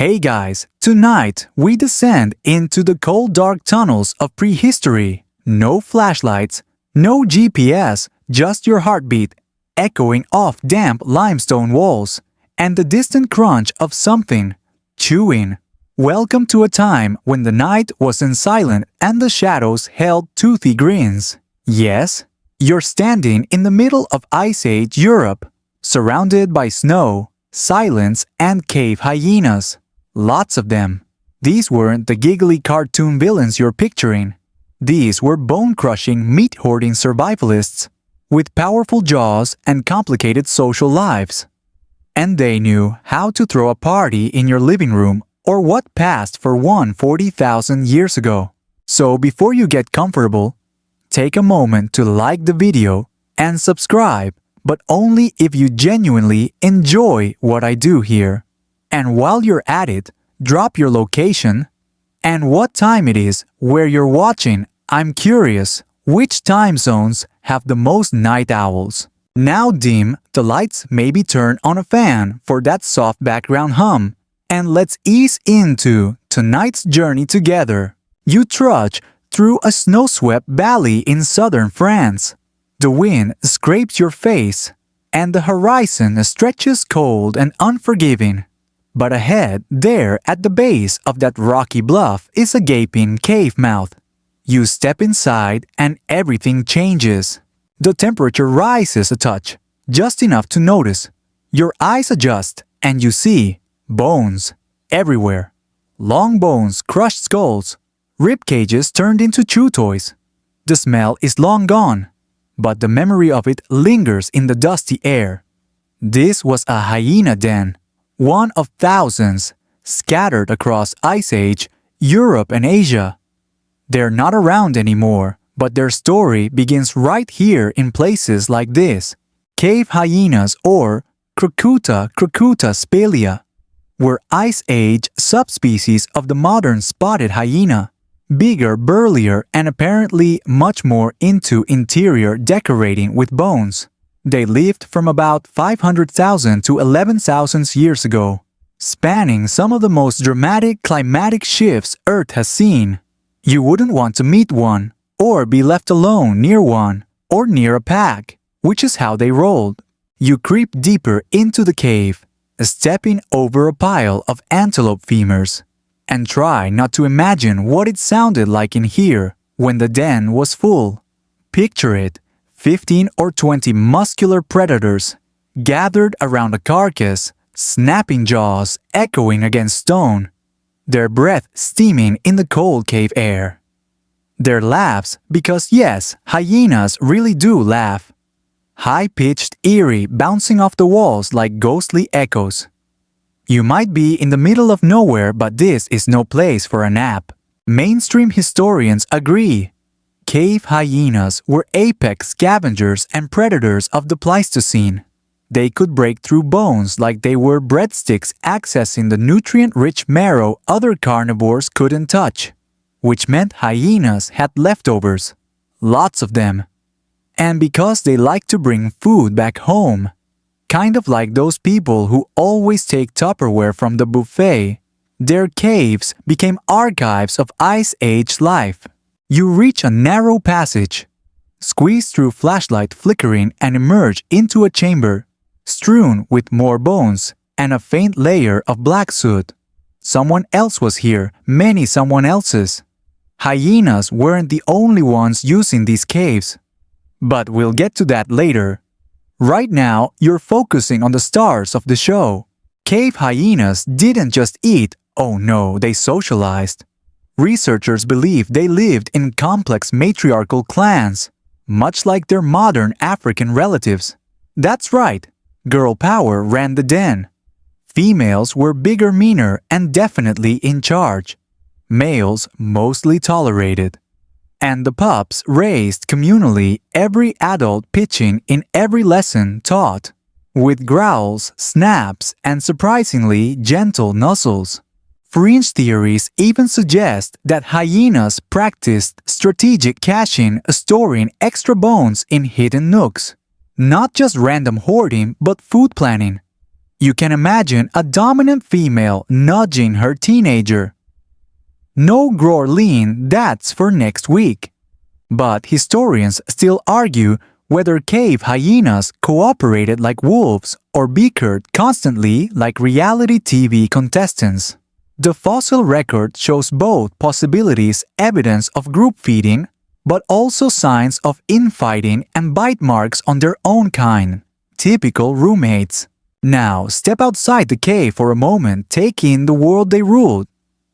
Hey guys, tonight we descend into the cold dark tunnels of prehistory. No flashlights, no GPS, just your heartbeat echoing off damp limestone walls and the distant crunch of something chewing. Welcome to a time when the night wasn't silent and the shadows held toothy grins. Yes, you're standing in the middle of Ice Age Europe, surrounded by snow, silence, and cave hyenas. Lots of them. These weren't the giggly cartoon villains you're picturing. These were bone-crushing, meat-hoarding survivalists with powerful jaws and complicated social lives. And they knew how to throw a party in your living room or what passed for 40,000 years ago. So before you get comfortable, take a moment to like the video and subscribe, but only if you genuinely enjoy what I do here. And while you're at it, drop your location and what time it is where you're watching. I'm curious, which time zones have the most night owls? Now dim the lights, maybe turn on a fan for that soft background hum, and let's ease into tonight's journey together. You trudge through a snow-swept valley in southern France. The wind scrapes your face, and the horizon stretches cold and unforgiving. But ahead, there at the base of that rocky bluff is a gaping cave mouth. You step inside and everything changes. The temperature rises a touch, just enough to notice. Your eyes adjust and you see bones everywhere. Long bones, crushed skulls, rib cages turned into chew toys. The smell is long gone, but the memory of it lingers in the dusty air. This was a hyena den. One of thousands scattered across Ice Age, Europe and Asia. They're not around anymore, but their story begins right here in places like this. Cave hyenas, or Crocuta spalia, were Ice Age subspecies of the modern spotted hyena. Bigger, burlier, and apparently much more into interior decorating with bones. They lived from about 500,000 to 11,000 years ago, spanning some of the most dramatic climatic shifts Earth has seen. You wouldn't want to meet one, or be left alone near one, or near a pack, which is how they rolled. You creep deeper into the cave, stepping over a pile of antelope femurs, and try not to imagine what it sounded like in here when the den was full. Picture it. 15 or 20 muscular predators gathered around a carcass, snapping jaws echoing against stone, their breath steaming in the cold cave air. Their laughs, because yes, hyenas really do laugh. High-pitched, eerie, bouncing off the walls like ghostly echoes. You might be in the middle of nowhere, but this is no place for a nap. Mainstream historians agree. Cave hyenas were apex scavengers and predators of the Pleistocene. They could break through bones like they were breadsticks, accessing the nutrient-rich marrow other carnivores couldn't touch, which meant hyenas had leftovers, lots of them. And because they like to bring food back home, kind of like those people who always take Tupperware from the buffet, their caves became archives of Ice Age life. You reach a narrow passage, squeeze through flashlight flickering and emerge into a chamber, strewn with more bones and a faint layer of black soot. Someone else was here, many someone else's. Hyenas weren't the only ones using these caves. But we'll get to that later. Right now, you're focusing on the stars of the show. Cave hyenas didn't just eat, oh no, they socialized. Researchers believe they lived in complex matriarchal clans, much like their modern African relatives. That's right, girl power ran the den. Females were bigger, meaner, and definitely in charge. Males mostly tolerated. And the pups raised communally, every adult pitching in every lesson taught, with growls, snaps, and surprisingly gentle nuzzles. Fringe theories even suggest that hyenas practiced strategic caching, storing extra bones in hidden nooks. Not just random hoarding, but food planning. You can imagine a dominant female nudging her teenager. No grower lean, that's for next week. But historians still argue whether cave hyenas cooperated like wolves or bickered constantly like reality TV contestants. The fossil record shows both possibilities, evidence of group feeding, but also signs of infighting and bite marks on their own kind, typical roommates. Now, step outside the cave for a moment, take in the world they ruled.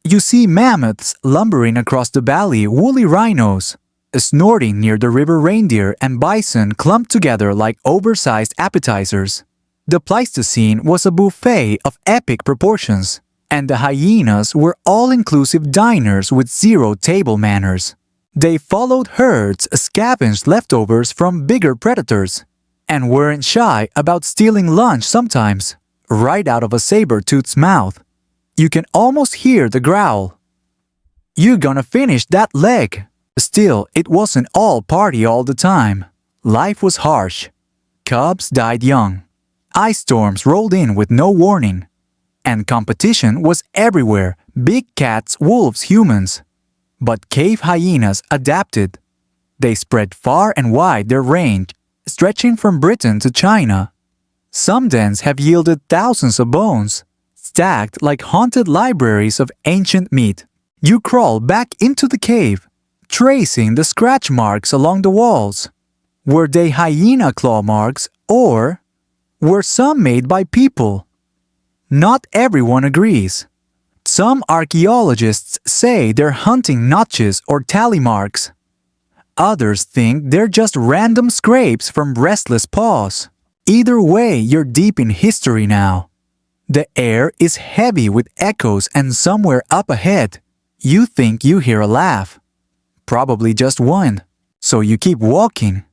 You see mammoths lumbering across the valley, woolly rhinos, snorting near the river reindeer, and bison clumped together like oversized appetizers. The Pleistocene was a buffet of epic proportions, and the hyenas were all-inclusive diners with zero table manners. They followed herds, scavenged leftovers from bigger predators, and weren't shy about stealing lunch sometimes, right out of a saber-toothed's mouth. You can almost hear the growl. "You gonna finish that leg?" Still, it wasn't all party all the time. Life was harsh. Cubs died young. Ice storms rolled in with no warning. And competition was everywhere, big cats, wolves, humans. But cave hyenas adapted. They spread far and wide their range, stretching from Britain to China. Some dens have yielded thousands of bones, stacked like haunted libraries of ancient meat. You crawl back into the cave, tracing the scratch marks along the walls. Were they hyena claw marks, or were some made by people? Not everyone agrees. Some archaeologists say they're hunting notches or tally marks. Others think they're just random scrapes from restless paws. Either way, you're deep in history now. The air is heavy with echoes, and somewhere up ahead, you think you hear a laugh. Probably just one. So you keep walking.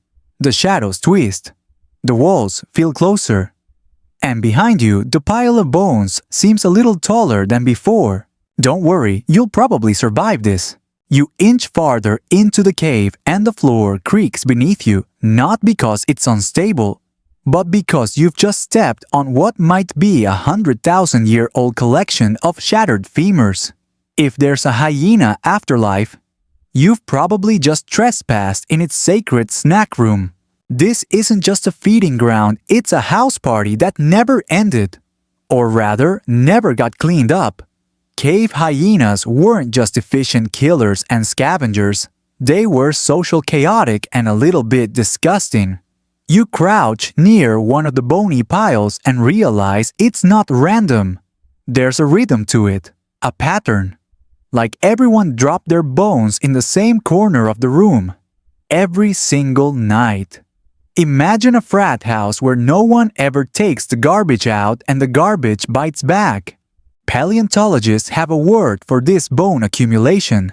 The shadows twist. The walls feel closer. And behind you, the pile of bones seems a little taller than before. Don't worry, you'll probably survive this. You inch farther into the cave and the floor creaks beneath you, not because it's unstable, but because you've just stepped on what might be a 100,000-year-old collection of shattered femurs. If there's a hyena afterlife, you've probably just trespassed in its sacred snack room. This isn't just a feeding ground, it's a house party that never ended. Or rather, never got cleaned up. Cave hyenas weren't just efficient killers and scavengers. They were social, chaotic, and a little bit disgusting. You crouch near one of the bony piles and realize it's not random. There's a rhythm to it, a pattern. Like everyone dropped their bones in the same corner of the room. Every single night. Imagine a frat house where no one ever takes the garbage out and the garbage bites back. Paleontologists have a word for this bone accumulation.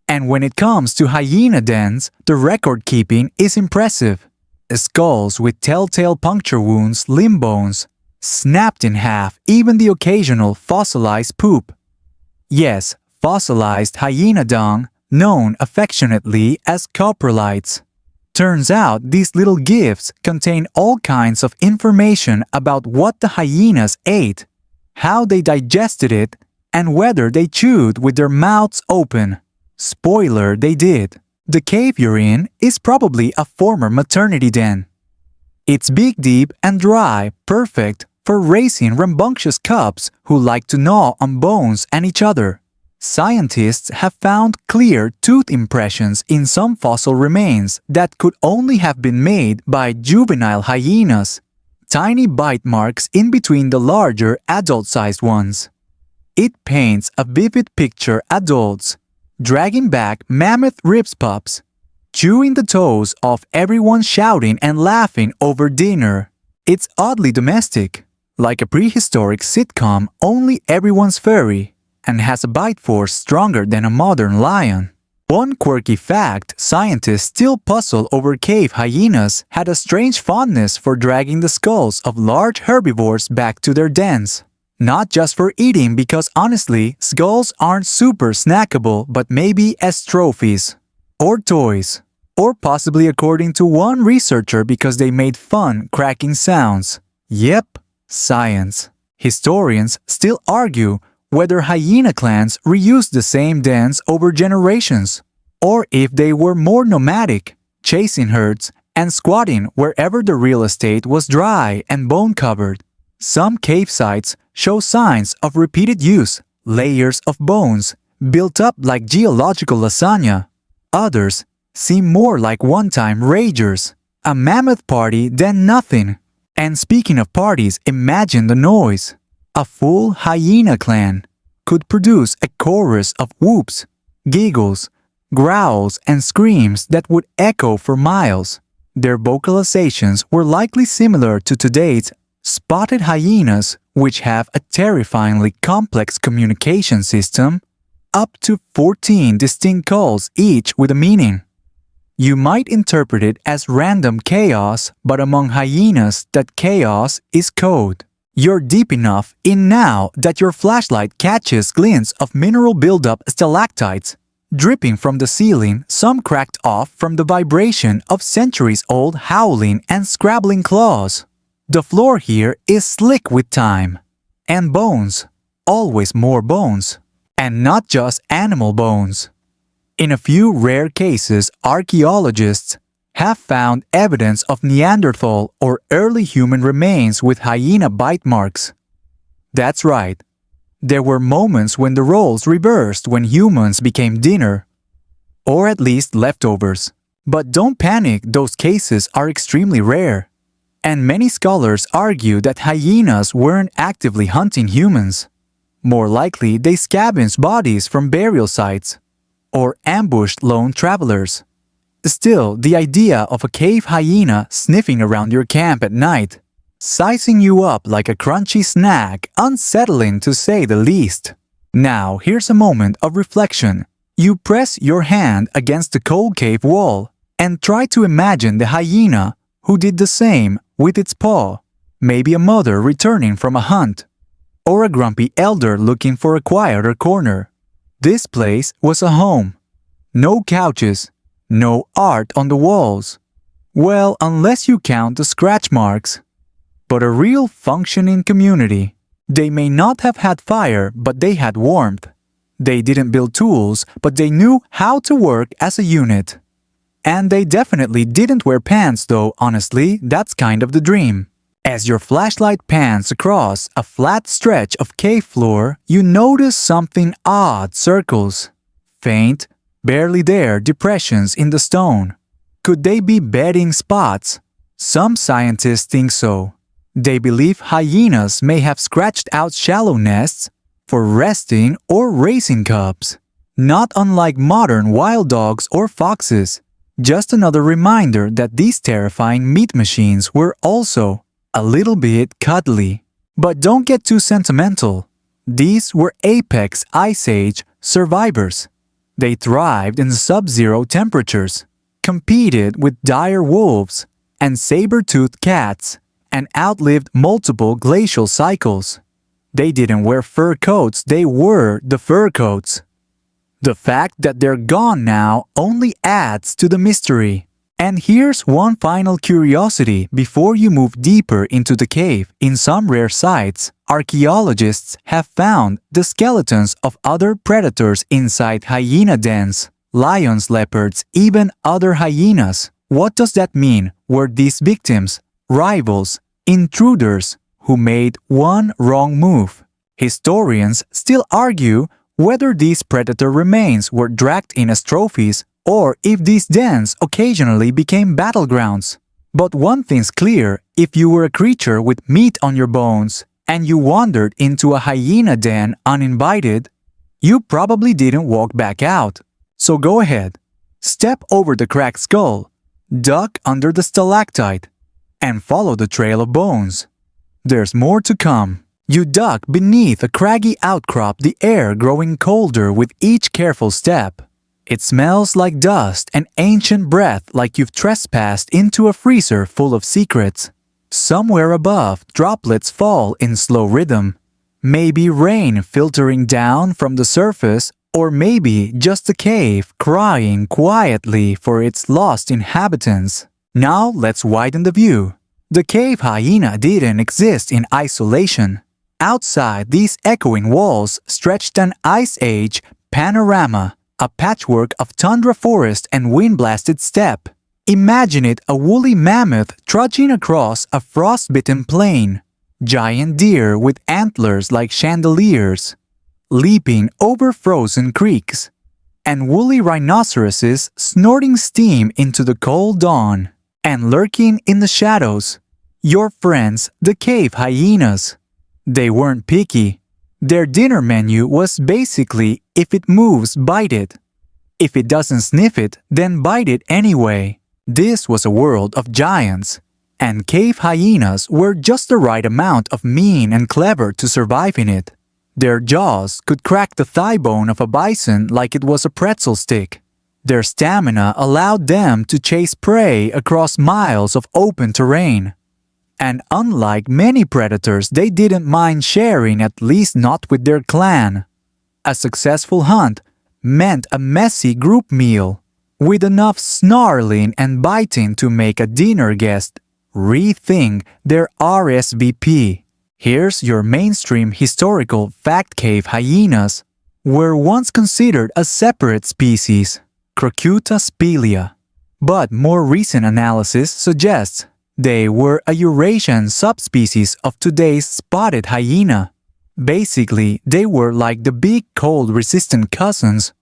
And when it comes to hyena dens, the record keeping is impressive. Skulls with telltale puncture wounds, limb bones, snapped in half, even the occasional fossilized poop. Yes, fossilized hyena dung, known affectionately as coprolites. Turns out these little gifts contain all kinds of information about what the hyenas ate, how they digested it, and whether they chewed with their mouths open. Spoiler, they did. The cave you're in is probably a former maternity den. It's big, deep, and dry, perfect for raising rambunctious cubs who like to gnaw on bones and each other. Scientists have found clear tooth impressions in some fossil remains that could only have been made by juvenile hyenas, tiny bite marks in between the larger adult-sized ones. It paints a vivid picture: adults dragging back mammoth ribs pups, chewing the toes off everyone, shouting and laughing over dinner. It's oddly domestic, like a prehistoric sitcom, only everyone's furry and has a bite force stronger than a modern lion. One quirky fact: scientists still puzzle over cave hyenas had a strange fondness for dragging the skulls of large herbivores back to their dens. Not just for eating, because honestly, skulls aren't super snackable, but maybe as trophies. Or toys. Or possibly, according to one researcher, because they made fun cracking sounds. Yep, Science. Historians still argue whether hyena clans reused the same dens over generations, or if they were more nomadic, chasing herds and squatting wherever the real estate was dry and bone-covered. Some cave sites show signs of repeated use, layers of bones built up like geological lasagna. Others seem more like one-time ragers, a mammoth party then nothing. And speaking of parties, imagine the noise. A full hyena clan could produce a chorus of whoops, giggles, growls, and screams that would echo for miles. Their vocalizations were likely similar to today's spotted hyenas, which have a terrifyingly complex communication system, up to 14 distinct calls, each with a meaning. You might interpret it as random chaos, but among hyenas, that chaos is code. You're deep enough in now that your flashlight catches glints of mineral buildup stalactites dripping from the ceiling, some cracked off from the vibration of centuries-old howling and scrabbling claws. The floor here is slick with time. And bones. Always more bones. And not just animal bones. In a few rare cases, archaeologists have found evidence of Neanderthal or early human remains with hyena bite marks. That's right. There were moments when the roles reversed when humans became dinner. Or at least leftovers. But don't panic, those cases are extremely rare. And many scholars argue that hyenas weren't actively hunting humans. More likely, they scavenged bodies from burial sites or ambushed lone travelers. Still, the idea of a cave hyena sniffing around your camp at night, sizing you up like a crunchy snack, unsettling to say the least. Now, here's a moment of reflection. You press your hand against the cold cave wall and try to imagine the hyena who did the same with its paw. Maybe a mother returning from a hunt, or a grumpy elder looking for a quieter corner. This place was a home. No couches, no art on the walls. Well, unless you count the scratch marks. But a real functioning community. They may not have had fire, but they had warmth. They didn't build tools, but they knew how to work as a unit. And they definitely didn't wear pants, though honestly, that's kind of the dream. As your flashlight pans across a flat stretch of cave floor, you notice something odd: circles. Faint, barely there depressions in the stone. Could they be bedding spots? Some scientists think so. They believe hyenas may have scratched out shallow nests for resting or raising cubs. Not unlike modern wild dogs or foxes. Just another reminder that these terrifying meat machines were also a little bit cuddly. But don't get too sentimental. These were apex Ice Age survivors. They thrived in sub-zero temperatures, competed with dire wolves and saber-toothed cats, and outlived multiple glacial cycles. They didn't wear fur coats, they were the fur coats. The fact that they're gone now only adds to the mystery. And here's one final curiosity before you move deeper into the cave. In some rare sites, archaeologists have found the skeletons of other predators inside hyena dens. Lions, leopards, even other hyenas. What does that mean? Were these victims rivals, intruders who made one wrong move? Historians still argue whether these predator remains were dragged in as trophies or if these dens occasionally became battlegrounds. But one thing's clear: if you were a creature with meat on your bones and you wandered into a hyena den uninvited, you probably didn't walk back out. So go ahead, step over the cracked skull, duck under the stalactite, and follow the trail of bones. There's more to come. You duck beneath a craggy outcrop, the air growing colder with each careful step. It smells like dust and ancient breath, like you've trespassed into a freezer full of secrets. Somewhere above, droplets fall in slow rhythm. Maybe rain filtering down from the surface, or maybe just a cave crying quietly for its lost inhabitants. Now let's widen the view. The cave hyena didn't exist in isolation. Outside these echoing walls stretched an Ice Age panorama, a patchwork of tundra forest and wind-blasted steppe. Imagine it a woolly mammoth trudging across a frost-bitten plain, giant deer with antlers like chandeliers, leaping over frozen creeks, and woolly rhinoceroses snorting steam into the cold dawn. And lurking in the shadows, your friends, the cave hyenas. They weren't picky. Their dinner menu was basically, if it moves, bite it. If it doesn't sniff it, then bite it anyway. This was a world of giants, and cave hyenas were just the right amount of mean and clever to survive in it. Their jaws could crack the thigh bone of a bison like it was a pretzel stick. Their stamina allowed them to chase prey across miles of open terrain. And unlike many predators, they didn't mind sharing, at least not with their clan. A successful hunt meant a messy group meal, with enough snarling and biting to make a dinner guest rethink their RSVP. Here's your mainstream historical fact: cave hyenas were once considered a separate species, Crocuta spelaea. But more recent analysis suggests they were a Eurasian subspecies of today's spotted hyena. Basically, they were like the big cold-resistant cousins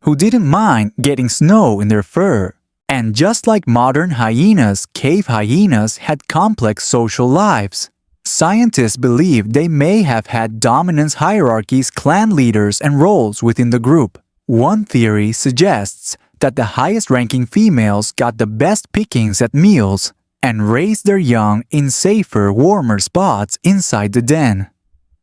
who didn't mind getting snow in their fur. And just like modern hyenas, cave hyenas had complex social lives. Scientists believe they may have had dominance hierarchies, clan leaders, and roles within the group. One theory suggests that the highest-ranking females got the best pickings at meals and raised their young in safer, warmer spots inside the den.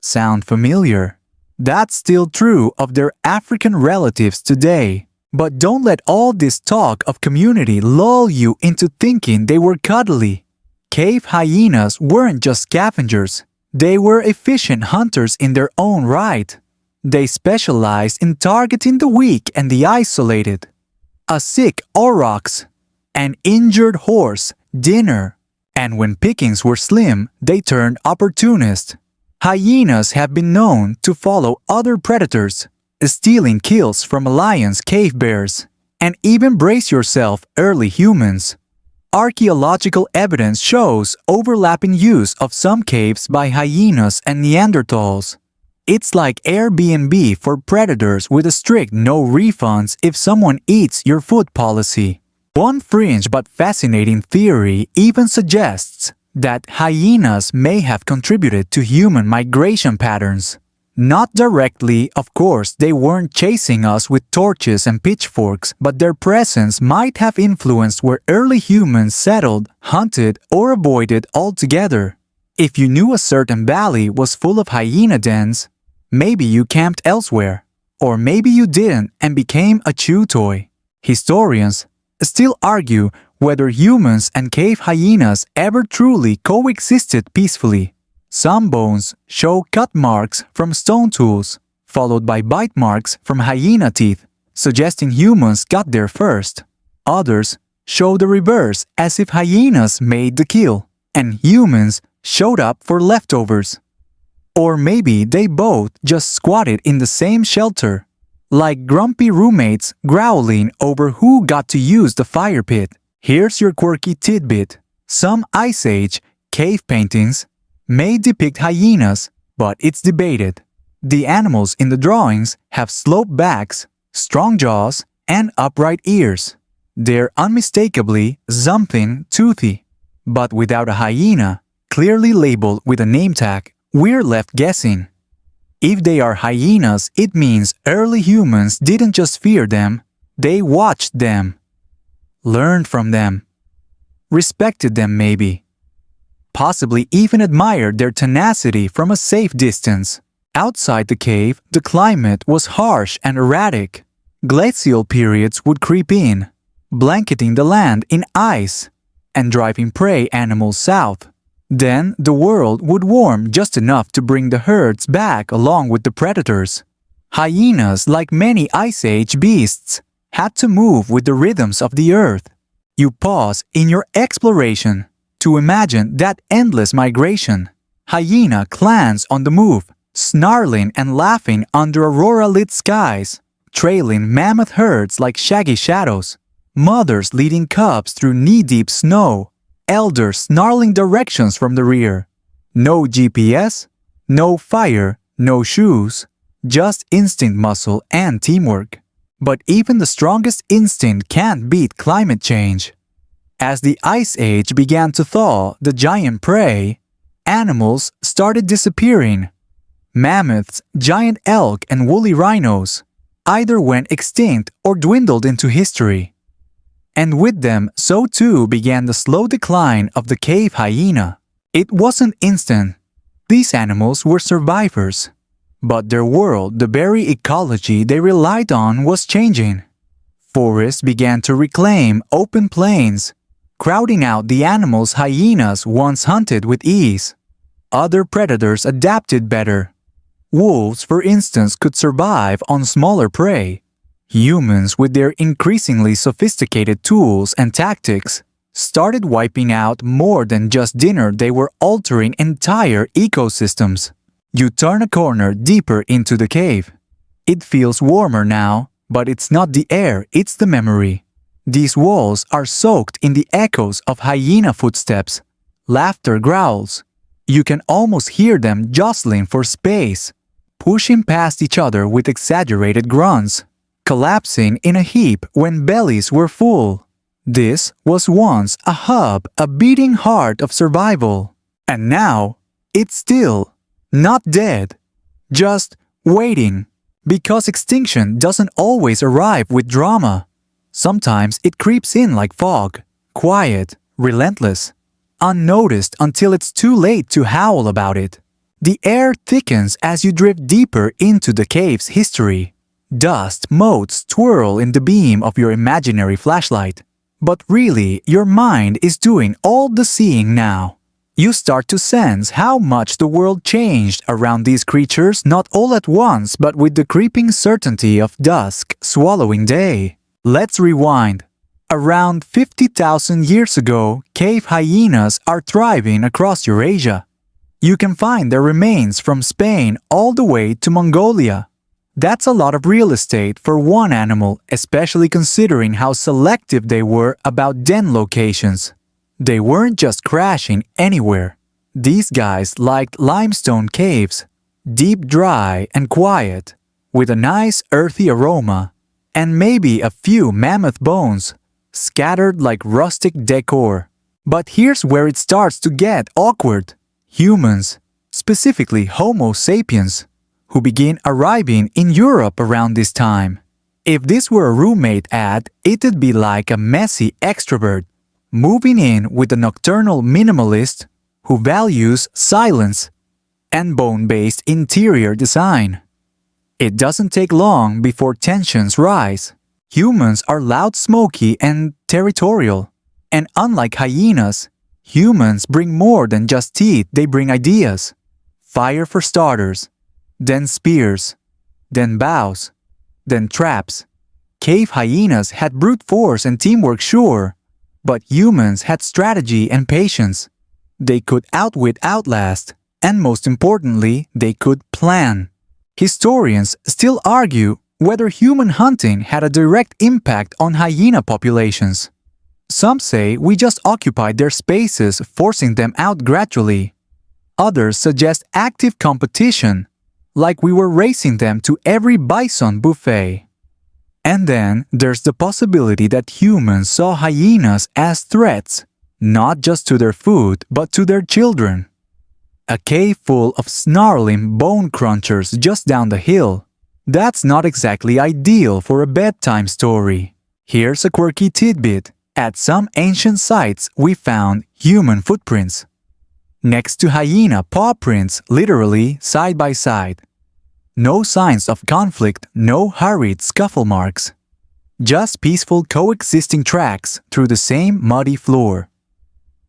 Sound familiar? That's still true of their African relatives today. But don't let all this talk of community lull you into thinking they were cuddly. Cave hyenas weren't just scavengers. They were efficient hunters in their own right. They specialized in targeting the weak and the isolated. A sick aurochs, an injured horse, dinner. And when pickings were slim, they turned opportunist. Hyenas have been known to follow other predators, stealing kills from lions, cave bears, and even, brace yourself, early humans. Archaeological evidence shows overlapping use of some caves by hyenas and Neanderthals. It's like Airbnb for predators with a strict no refunds if someone eats your food policy. One fringe but fascinating theory even suggests that hyenas may have contributed to human migration patterns. Not directly, of course, they weren't chasing us with torches and pitchforks, but their presence might have influenced where early humans settled, hunted, or avoided altogether. If you knew a certain valley was full of hyena dens, maybe you camped elsewhere. Or maybe you didn't and became a chew toy. Historians still argue whether humans and cave hyenas ever truly coexisted peacefully. Some bones show cut marks from stone tools, followed by bite marks from hyena teeth, suggesting humans got there first. Others show the reverse, as if hyenas made the kill, and humans showed up for leftovers. Or maybe they both just squatted in the same shelter, like grumpy roommates growling over who got to use the fire pit. Here's your quirky tidbit. Some Ice Age cave paintings may depict hyenas, but it's debated. The animals in the drawings have sloped backs, strong jaws, and upright ears. They're unmistakably something toothy. But without a hyena, clearly labeled with a name tag, we're left guessing. If they are hyenas, it means early humans didn't just fear them, they watched them, learned from them, respected them maybe, possibly even admired their tenacity from a safe distance. Outside the cave, the climate was harsh and erratic. Glacial periods would creep in, blanketing the land in ice and driving prey animals south. Then the world would warm just enough to bring the herds back along with the predators. Hyenas, like many Ice Age beasts, had to move with the rhythms of the earth. You pause in your exploration To imagine that endless migration. Hyena clans on the move, snarling and laughing under aurora-lit skies, trailing mammoth herds like shaggy shadows, mothers leading cubs through knee-deep snow, elders snarling directions from the rear. No GPS, no fire, no shoes, just instinct muscle and teamwork. But even the strongest instinct can't beat climate change. As the Ice Age began to thaw the giant prey, animals started disappearing. Mammoths, giant elk, and woolly rhinos either went extinct or dwindled into history. And with them, so too began the slow decline of the cave hyena. It wasn't instant. These animals were survivors. But their world, the very ecology they relied on, was changing. Forests began to reclaim open plains, crowding out the animals hyenas once hunted with ease. Other predators adapted better. Wolves, for instance, could survive on smaller prey. Humans, with their increasingly sophisticated tools and tactics, started wiping out more than just dinner. They were altering entire ecosystems. You turn a corner deeper into the cave. It feels warmer now, but it's not the air, it's the memory. These walls are soaked in the echoes of hyena footsteps, laughter growls. You can almost hear them jostling for space, pushing past each other with exaggerated grunts, collapsing in a heap when bellies were full. This was once a hub, a beating heart of survival. And now, it's still, not dead, just waiting. Because extinction doesn't always arrive with drama. Sometimes it creeps in like fog, quiet, relentless, unnoticed until it's too late to howl about it. The air thickens as you drift deeper into the cave's history. Dust motes twirl in the beam of your imaginary flashlight. But really, your mind is doing all the seeing now. You start to sense how much the world changed around these creatures, not all at once, but with the creeping certainty of dusk swallowing day. Let's rewind. Around 50,000 years ago, cave hyenas are thriving across Eurasia. You can find their remains from Spain all the way to Mongolia. That's a lot of real estate for one animal, especially considering how selective they were about den locations. They weren't just crashing anywhere. These guys liked limestone caves, deep, dry, and quiet, with a nice earthy aroma, and maybe a few mammoth bones, scattered like rustic decor. But here's where it starts to get awkward. Humans, specifically Homo sapiens, who begin arriving in Europe around this time. If this were a roommate ad, it'd be like a messy extrovert, moving in with a nocturnal minimalist who values silence and bone-based interior design. It doesn't take long before tensions rise. Humans are loud, smoky, and territorial. And unlike hyenas, humans bring more than just teeth, they bring ideas. Fire for starters, then spears, then bows, then traps. Cave hyenas had brute force and teamwork, sure, but humans had strategy and patience. They could outwit, outlast, and most importantly, they could plan. Historians still argue whether human hunting had a direct impact on hyena populations. Some say we just occupied their spaces, forcing them out gradually. Others suggest active competition, like we were racing them to every bison buffet. And then there's the possibility that humans saw hyenas as threats, not just to their food, but to their children. A cave full of snarling bone crunchers just down the hill. That's not exactly ideal for a bedtime story. Here's a quirky tidbit. At some ancient sites, we found human footprints. Next to hyena paw prints, literally side by side. No signs of conflict, no hurried scuffle marks. Just peaceful coexisting tracks through the same muddy floor.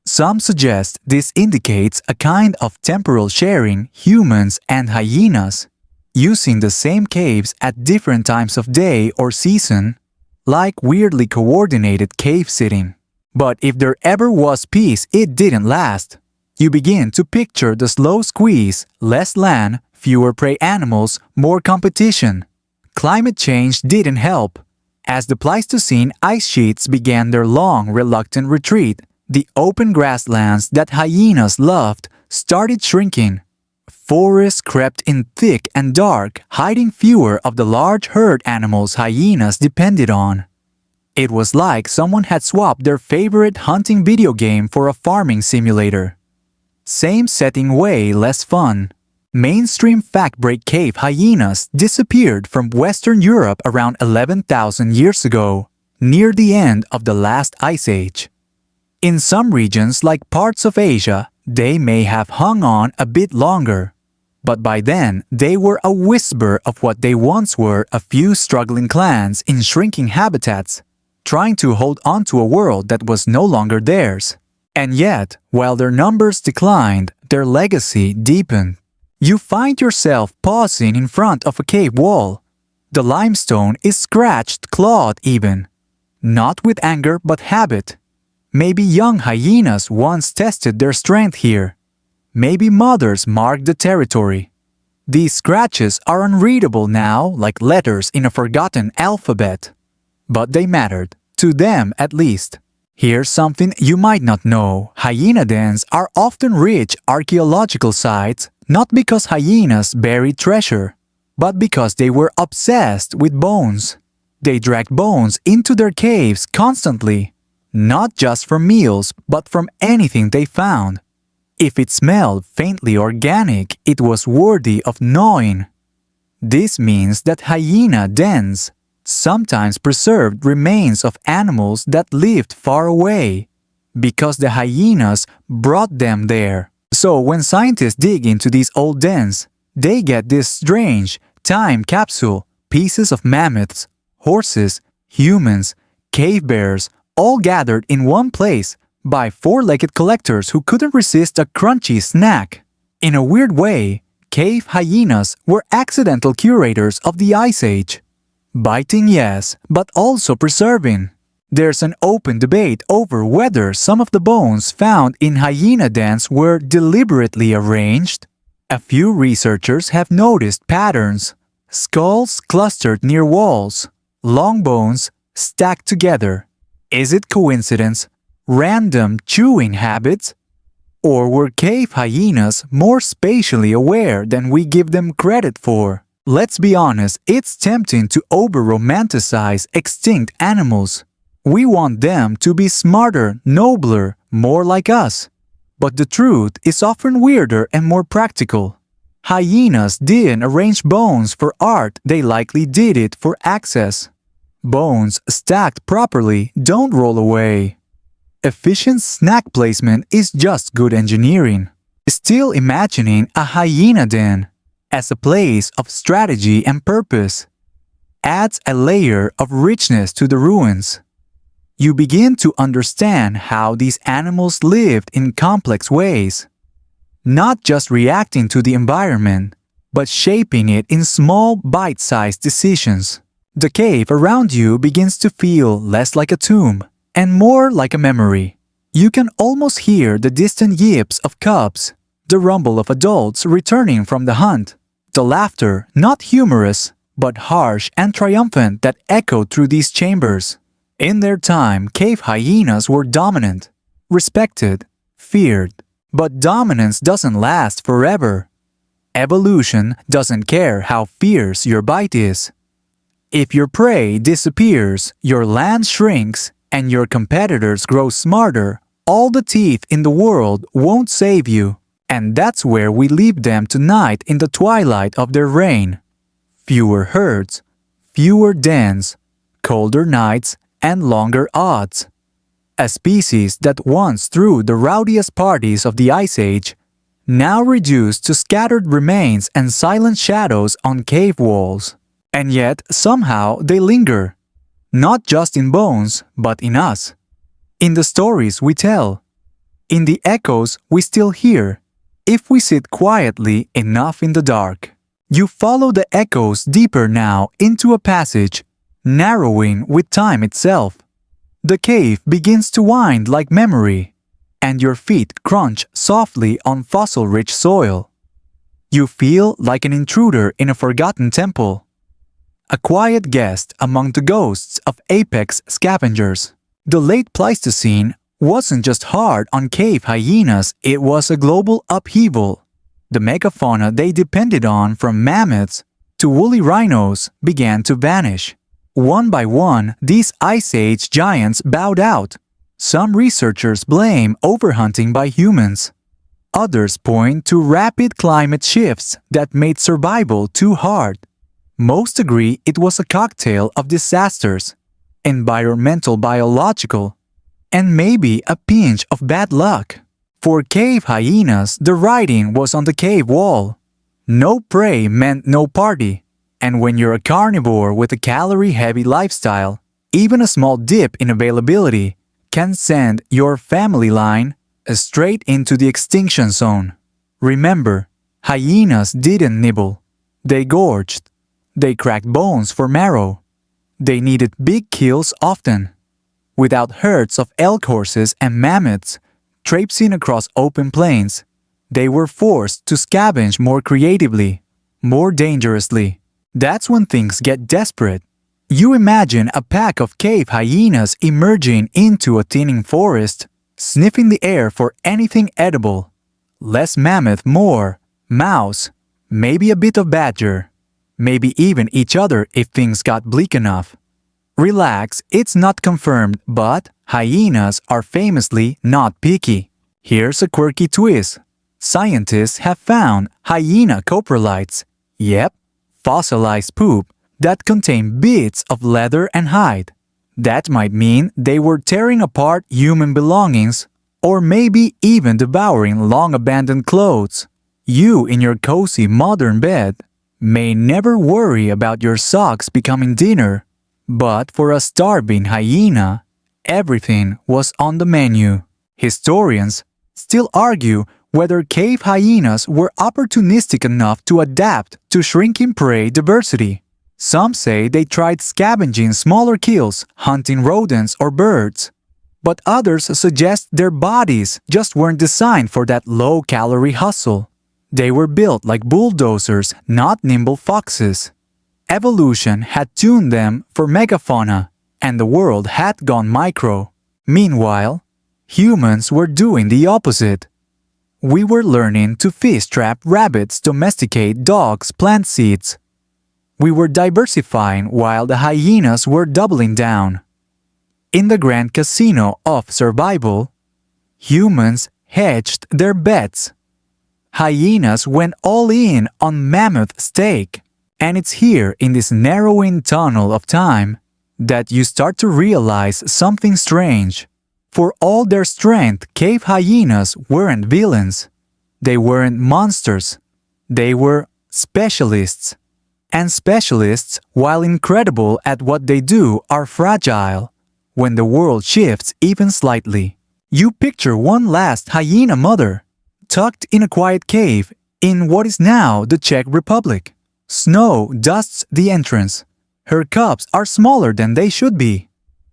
Some suggest this indicates a kind of temporal sharing, humans and hyenas, using the same caves at different times of day or season, like weirdly coordinated cave sitting. But if there ever was peace, it didn't last. You begin to picture the slow squeeze, less land, fewer prey animals, more competition. Climate change didn't help. As the Pleistocene ice sheets began their long, reluctant retreat, the open grasslands that hyenas loved started shrinking. Forests crept in thick and dark, hiding fewer of the large herd animals hyenas depended on. It was like someone had swapped their favorite hunting video game for a farming simulator. Same setting, way less fun. Mainstream fact-break cave hyenas disappeared from Western Europe around 11,000 years ago, near the end of the last ice age. In some regions like parts of Asia, they may have hung on a bit longer. But by then, they were a whisper of what they once were, a few struggling clans in shrinking habitats, trying to hold on to a world that was no longer theirs. And yet, while their numbers declined, their legacy deepened. You find yourself pausing in front of a cave wall. The limestone is scratched, clawed even. Not with anger but habit. Maybe young hyenas once tested their strength here. Maybe mothers marked the territory. These scratches are unreadable now, like letters in a forgotten alphabet. But they mattered, to them at least. Here's something you might not know. Hyena dens are often rich archaeological sites, not because hyenas buried treasure, but because they were obsessed with bones. They dragged bones into their caves constantly, not just from meals, but from anything they found. If it smelled faintly organic, it was worthy of gnawing. This means that hyena dens sometimes preserved remains of animals that lived far away, because the hyenas brought them there. So when scientists dig into these old dens, they get this strange time capsule, pieces of mammoths, horses, humans, cave bears, all gathered in one place by four-legged collectors who couldn't resist a crunchy snack. In a weird way, cave hyenas were accidental curators of the Ice Age. Biting, yes, but also preserving. There's an open debate over whether some of the bones found in hyena dens were deliberately arranged. A few researchers have noticed patterns. Skulls clustered near walls, long bones stacked together. Is it coincidence? Random chewing habits? Or were cave hyenas more spatially aware than we give them credit for? Let's be honest, it's tempting to over-romanticize extinct animals. We want them to be smarter, nobler, more like us. But the truth is often weirder and more practical. Hyenas didn't arrange bones for art, they likely did it for access. Bones stacked properly don't roll away. Efficient snack placement is just good engineering. Still imagining a hyena den as a place of strategy and purpose adds a layer of richness to the ruins. You begin to understand how these animals lived in complex ways, not just reacting to the environment, but shaping it in small, bite-sized decisions. The cave around you begins to feel less like a tomb and more like a memory. You can almost hear the distant yips of cubs, the rumble of adults returning from the hunt, the laughter, not humorous, but harsh and triumphant, that echoed through these chambers. In their time, cave hyenas were dominant, respected, feared. But dominance doesn't last forever. Evolution doesn't care how fierce your bite is. If your prey disappears, your land shrinks, and your competitors grow smarter, all the teeth in the world won't save you. And that's where we leave them tonight in the twilight of their reign. Fewer herds, fewer dens, colder nights, and longer odds. A species that once threw the rowdiest parties of the Ice Age, now reduced to scattered remains and silent shadows on cave walls. And yet, somehow, they linger. Not just in bones, but in us. In the stories we tell. In the echoes we still hear. If we sit quietly enough in the dark. You follow the echoes deeper now into a passage, narrowing with time itself. the cave begins to wind like memory, and your feet crunch softly on fossil-rich soil. You feel like an intruder in a forgotten temple, a quiet guest among the ghosts of apex scavengers. The late Pleistocene wasn't just hard on cave hyenas, it was a global upheaval. The megafauna they depended on, from mammoths to woolly rhinos, began to vanish. One by one, these Ice Age giants bowed out. Some researchers blame overhunting by humans. Others point to rapid climate shifts that made survival too hard. Most agree it was a cocktail of disasters, environmental, biological, and maybe a pinch of bad luck. For cave hyenas, the writing was on the cave wall. No prey meant no party. And when you're a carnivore with a calorie-heavy lifestyle, even a small dip in availability can send your family line straight into the extinction zone. Remember, hyenas didn't nibble. They gorged. They cracked bones for marrow. They needed big kills often. Without herds of elk horses and mammoths traipsing across open plains, they were forced to scavenge more creatively, more dangerously. That's when things get desperate. You imagine a pack of cave hyenas emerging into a thinning forest, sniffing the air for anything edible. Less mammoth, more mouse, maybe a bit of badger, maybe even each other if things got bleak enough. Relax, it's not confirmed, but hyenas are famously not picky. Here's a quirky twist. Scientists have found hyena coprolites. Yep, fossilized poop that contain bits of leather and hide. That might mean they were tearing apart human belongings, or maybe even devouring long-abandoned clothes. You in your cozy modern bed may never worry about your socks becoming dinner, but for a starving hyena, everything was on the menu. Historians still argue whether cave hyenas were opportunistic enough to adapt to shrinking prey diversity. Some say they tried scavenging smaller kills, hunting rodents or birds. But others suggest their bodies just weren't designed for that low-calorie hustle. They were built like bulldozers, not nimble foxes. Evolution had tuned them for megafauna, and the world had gone micro. Meanwhile, humans were doing the opposite. We were learning to fish trap rabbits, domesticate dogs, plant seeds. We were diversifying while the hyenas were doubling down. In the grand casino of survival, humans hedged their bets. Hyenas went all in on mammoth steak. And it's here in this narrowing tunnel of time that you start to realize something strange. For all their strength, cave hyenas weren't villains. They weren't monsters. They were specialists. And specialists, while incredible at what they do, are fragile when the world shifts even slightly. You picture one last hyena mother, tucked in a quiet cave in what is now the Czech Republic. Snow dusts the entrance. Her cubs are smaller than they should be.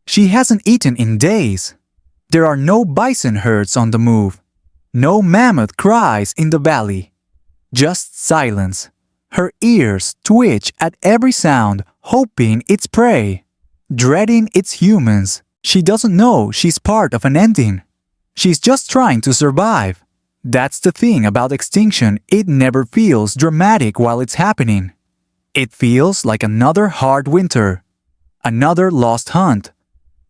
She hasn't eaten in days. There are no bison herds on the move. No mammoth cries in the valley. Just silence. Her ears twitch at every sound, hoping it's prey, dreading its humans. She doesn't know she's part of an ending. She's just trying to survive. That's the thing about extinction, it never feels dramatic while it's happening. It feels like another hard winter, another lost hunt,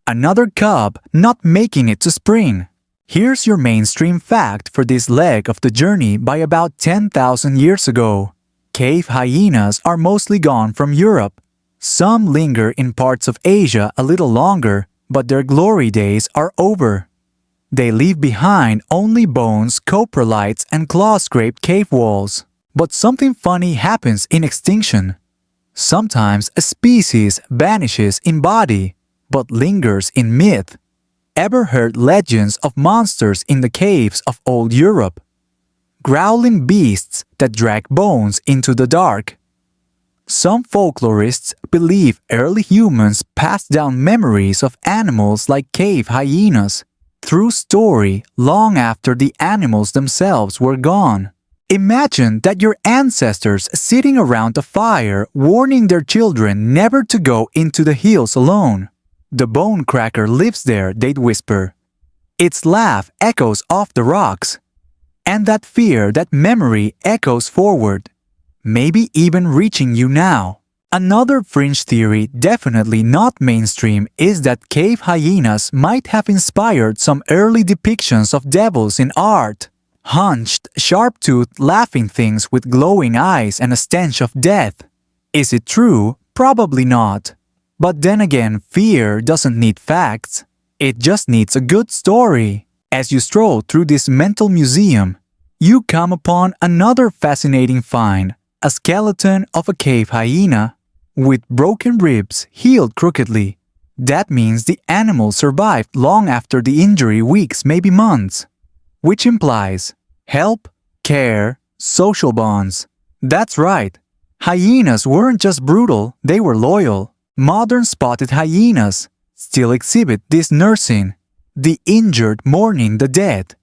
another cub not making it to spring. Here's your mainstream fact for this leg of the journey. By about 10,000 years ago, cave hyenas are mostly gone from Europe. Some linger in parts of Asia a little longer, but their glory days are over. They leave behind only bones, coprolites, and claw-scraped cave walls. But something funny happens in extinction. Sometimes a species vanishes in body, but lingers in myth. Ever heard legends of monsters in the caves of old Europe? Growling beasts that drag bones into the dark. Some folklorists believe early humans passed down memories of animals like cave hyenas through story long after the animals themselves were gone. Imagine that your ancestors sitting around a fire warning their children never to go into the hills alone. "The bone cracker lives there," they'd whisper. Its laugh echoes off the rocks. And that fear, that memory echoes forward, maybe even reaching you now. Another fringe theory, definitely not mainstream, is that cave hyenas might have inspired some early depictions of devils in art. Hunched, sharp-toothed, laughing things with glowing eyes and a stench of death. Is it true? Probably not. But then again, fear doesn't need facts. It just needs a good story. As you stroll through this mental museum, you come upon another fascinating find, a skeleton of a cave hyena with broken ribs healed crookedly. That means the animal survived long after the injury, weeks, maybe months. Which implies help, care, social bonds. That's right. Hyenas weren't just brutal, they were loyal. Modern spotted hyenas still exhibit this nursing, the injured mourning the dead.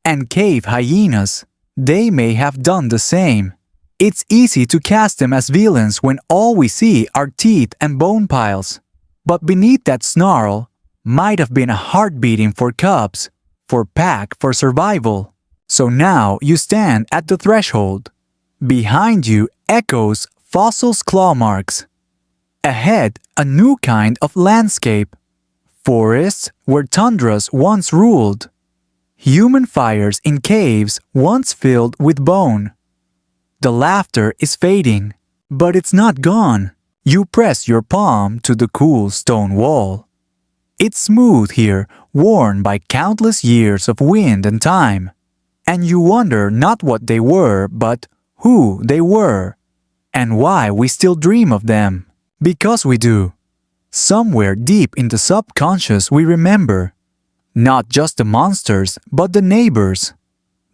And cave hyenas, they may have done the same. It's easy to cast them as villains when all we see are teeth and bone piles. But beneath that snarl might have been a heart beating for cubs, for pack, for survival. So now you stand at the threshold. Behind you echoes fossils' claw marks. Ahead, a new kind of landscape. Forests where tundras once ruled. Human fires in caves once filled with bone. The laughter is fading, but it's not gone. You press your palm to the cool stone wall. It's smooth here, worn by countless years of wind and time. And you wonder not what they were, but who they were, and why we still dream of them. Because we do. Somewhere deep in the subconscious we remember. Not just the monsters, but the neighbors.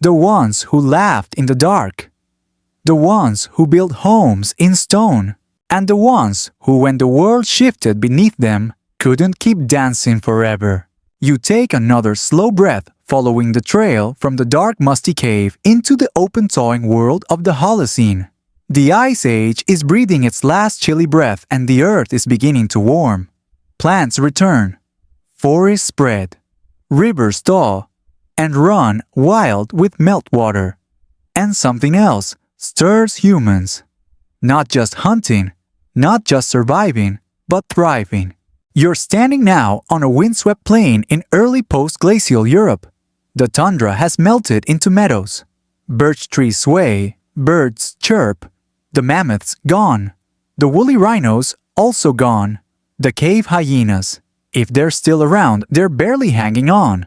The ones who laughed in the dark. The ones who built homes in stone. And the ones who, when the world shifted beneath them, couldn't keep dancing forever. You take another slow breath, following the trail from the dark musty cave into the open thawing world of the Holocene. The Ice Age is breathing its last chilly breath and the earth is beginning to warm. Plants return. Forests spread. Rivers thaw and run wild with meltwater. And something else stirs humans. Not just hunting, not just surviving, but thriving. You're standing now on a windswept plain in early post-glacial Europe. The tundra has melted into meadows. Birch trees sway, birds chirp. The mammoths gone. The woolly rhinos also gone. The cave hyenas, if they're still around, they're barely hanging on.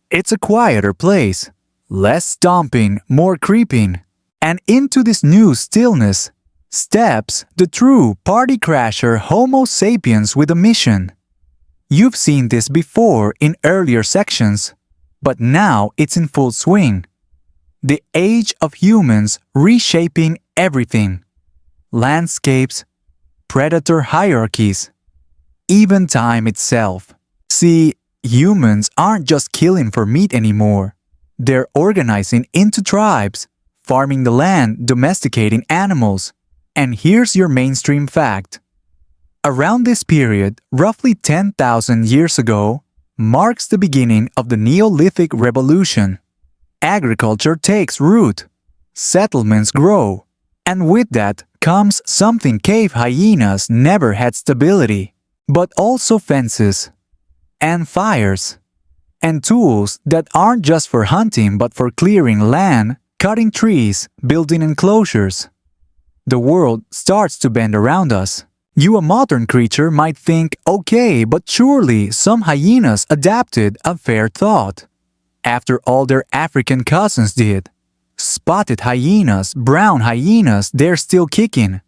It's a quieter place. Less stomping, more creeping. And into this new stillness steps the true party crasher Homo sapiens with a mission. You've seen this before in earlier sections, but now it's in full swing. The age of humans reshaping everything. Landscapes, predator hierarchies, even time itself. See, humans aren't just killing for meat anymore. They're organizing into tribes, farming the land, domesticating animals. And here's your mainstream fact. Around this period, roughly 10,000 years ago, marks the beginning of the Neolithic Revolution. Agriculture takes root. Settlements grow. And with that comes something cave hyenas never had stability, but also fences, and fires, and tools that aren't just for hunting but for clearing land, cutting trees, building enclosures. The world starts to bend around us. You, a modern creature, might think, okay, but surely some hyenas adapted, a fair thought. After all their African cousins did. Spotted hyenas, brown hyenas, they're still kicking.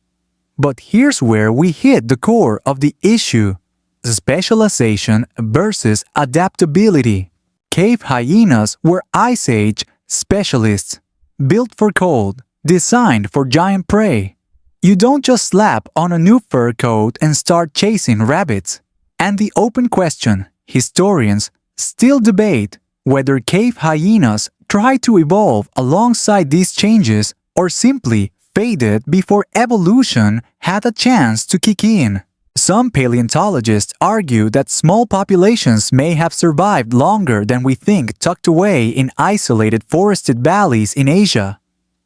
But here's where we hit the core of the issue. Specialization versus adaptability. Cave hyenas were Ice Age specialists, built for cold, designed for giant prey. You don't just slap on a new fur coat and start chasing rabbits. And the open question, historians still debate whether cave hyenas tried to evolve alongside these changes or simply faded before evolution had a chance to kick in. Some paleontologists argue that small populations may have survived longer than we think, tucked away in isolated forested valleys in Asia.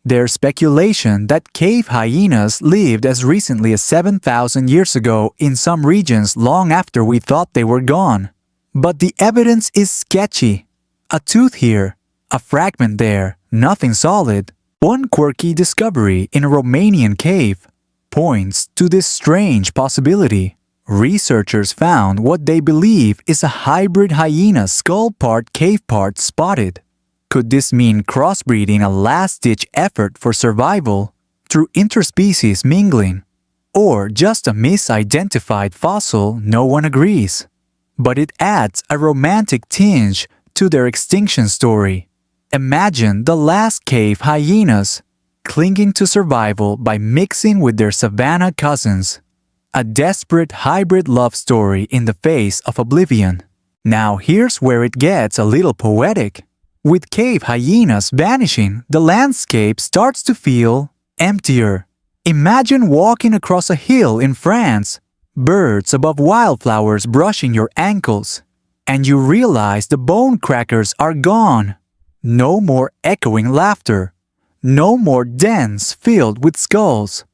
There's speculation that cave hyenas lived as recently as 7,000 years ago in some regions long after we thought they were gone. But the evidence is sketchy. A tooth here, a fragment there, nothing solid. One quirky discovery in a Romanian cave points to this strange possibility. Researchers found what they believe is a hybrid hyena skull part cave part spotted. Could this mean crossbreeding, a last-ditch effort for survival through interspecies mingling? Or just a misidentified fossil? No one agrees. But it adds a romantic tinge to their extinction story. Imagine the last cave hyenas clinging to survival by mixing with their savanna cousins. A desperate hybrid love story in the face of oblivion. Now here's where it gets a little poetic. With cave hyenas vanishing, the landscape starts to feel emptier. Imagine walking across a hill in France, birds above wildflowers brushing your ankles, and you realize the bone crackers are gone. No more echoing laughter. No more dens filled with skulls.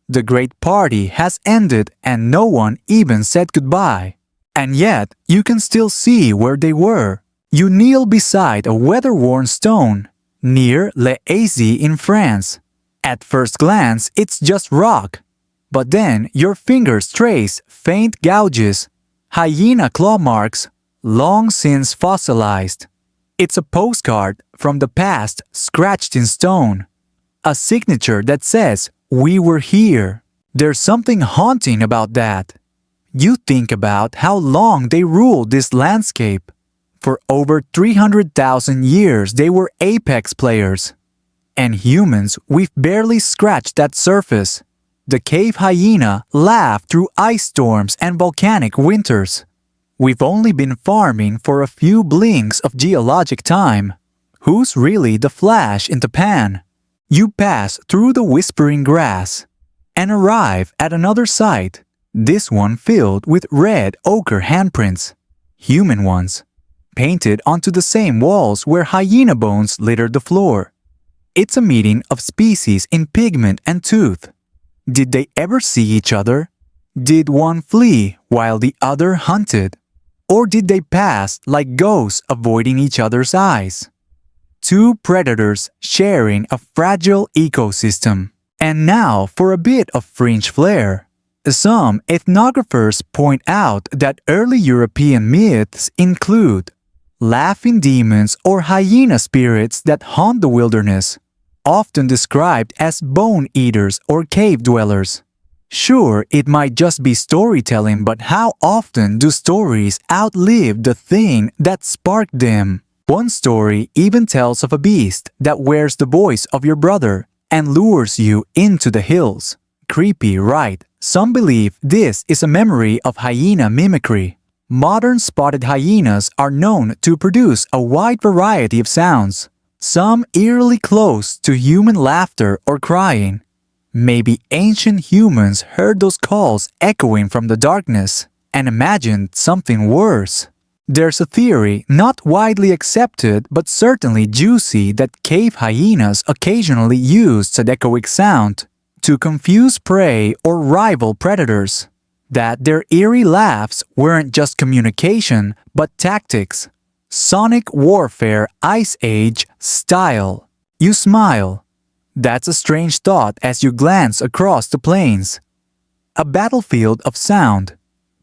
The great party has ended and no one even said goodbye. And yet, you can still see where they were. You kneel beside a weather-worn stone near Les Azy in France. At first glance, it's just rock. But then your fingers trace faint gouges, hyena claw marks, long since fossilized. It's a postcard from the past scratched in stone. A signature that says, "We were here." There's something haunting about that. You think about how long they ruled this landscape. For over 300,000 years they were apex players. And humans, we've barely scratched that surface. The cave hyena laughed through ice storms and volcanic winters. We've only been farming for a few blinks of geologic time. Who's really the flash in the pan? You pass through the whispering grass and arrive at another site, this one filled with red ochre handprints, human ones, painted onto the same walls where hyena bones littered the floor. It's a meeting of species in pigment and tooth. Did they ever see each other? Did one flee while the other hunted? Or did they pass like ghosts avoiding each other's eyes? Two predators sharing a fragile ecosystem. And now for a bit of fringe flair. Some ethnographers point out that early European myths include laughing demons or hyena spirits that haunt the wilderness, often described as bone eaters or cave dwellers. Sure, it might just be storytelling, but how often do stories outlive the thing that sparked them? One story even tells of a beast that wears the voice of your brother and lures you into the hills. Creepy, right? Some believe this is a memory of hyena mimicry. Modern spotted hyenas are known to produce a wide variety of sounds, some eerily close to human laughter or crying. Maybe ancient humans heard those calls echoing from the darkness and imagined something worse. There's a theory, not widely accepted but certainly juicy, that cave hyenas occasionally use echoic sound to confuse prey or rival predators. That their eerie laughs weren't just communication but tactics. Sonic warfare, Ice Age style. You smile. That's a strange thought as you glance across the plains. A battlefield of sound.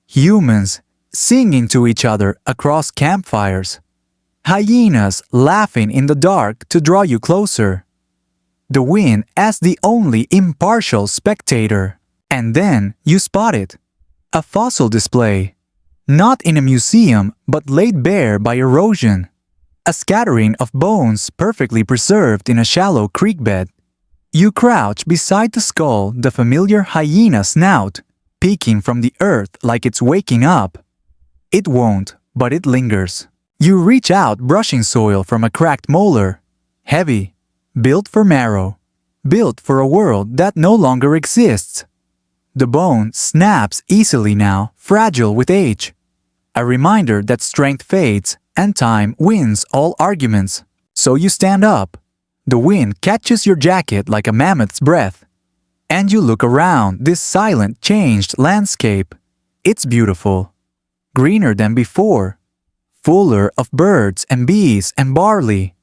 Humans singing to each other across campfires. Hyenas laughing in the dark to draw you closer. The wind as the only impartial spectator. And then you spot it. A fossil display. Not in a museum but laid bare by erosion. A scattering of bones perfectly preserved in a shallow creek bed. You crouch beside the skull, the familiar hyena snout, peeking from the earth like it's waking up. It won't, but it lingers. You reach out, brushing soil from a cracked molar. Heavy, built for marrow, built for a world that no longer exists. The bone snaps easily now, fragile with age. A reminder that strength fades and time wins all arguments. So you stand up. The wind catches your jacket like a mammoth's breath. And you look around this silent, changed landscape. It's beautiful. Greener than before. Fuller of birds and bees and barley.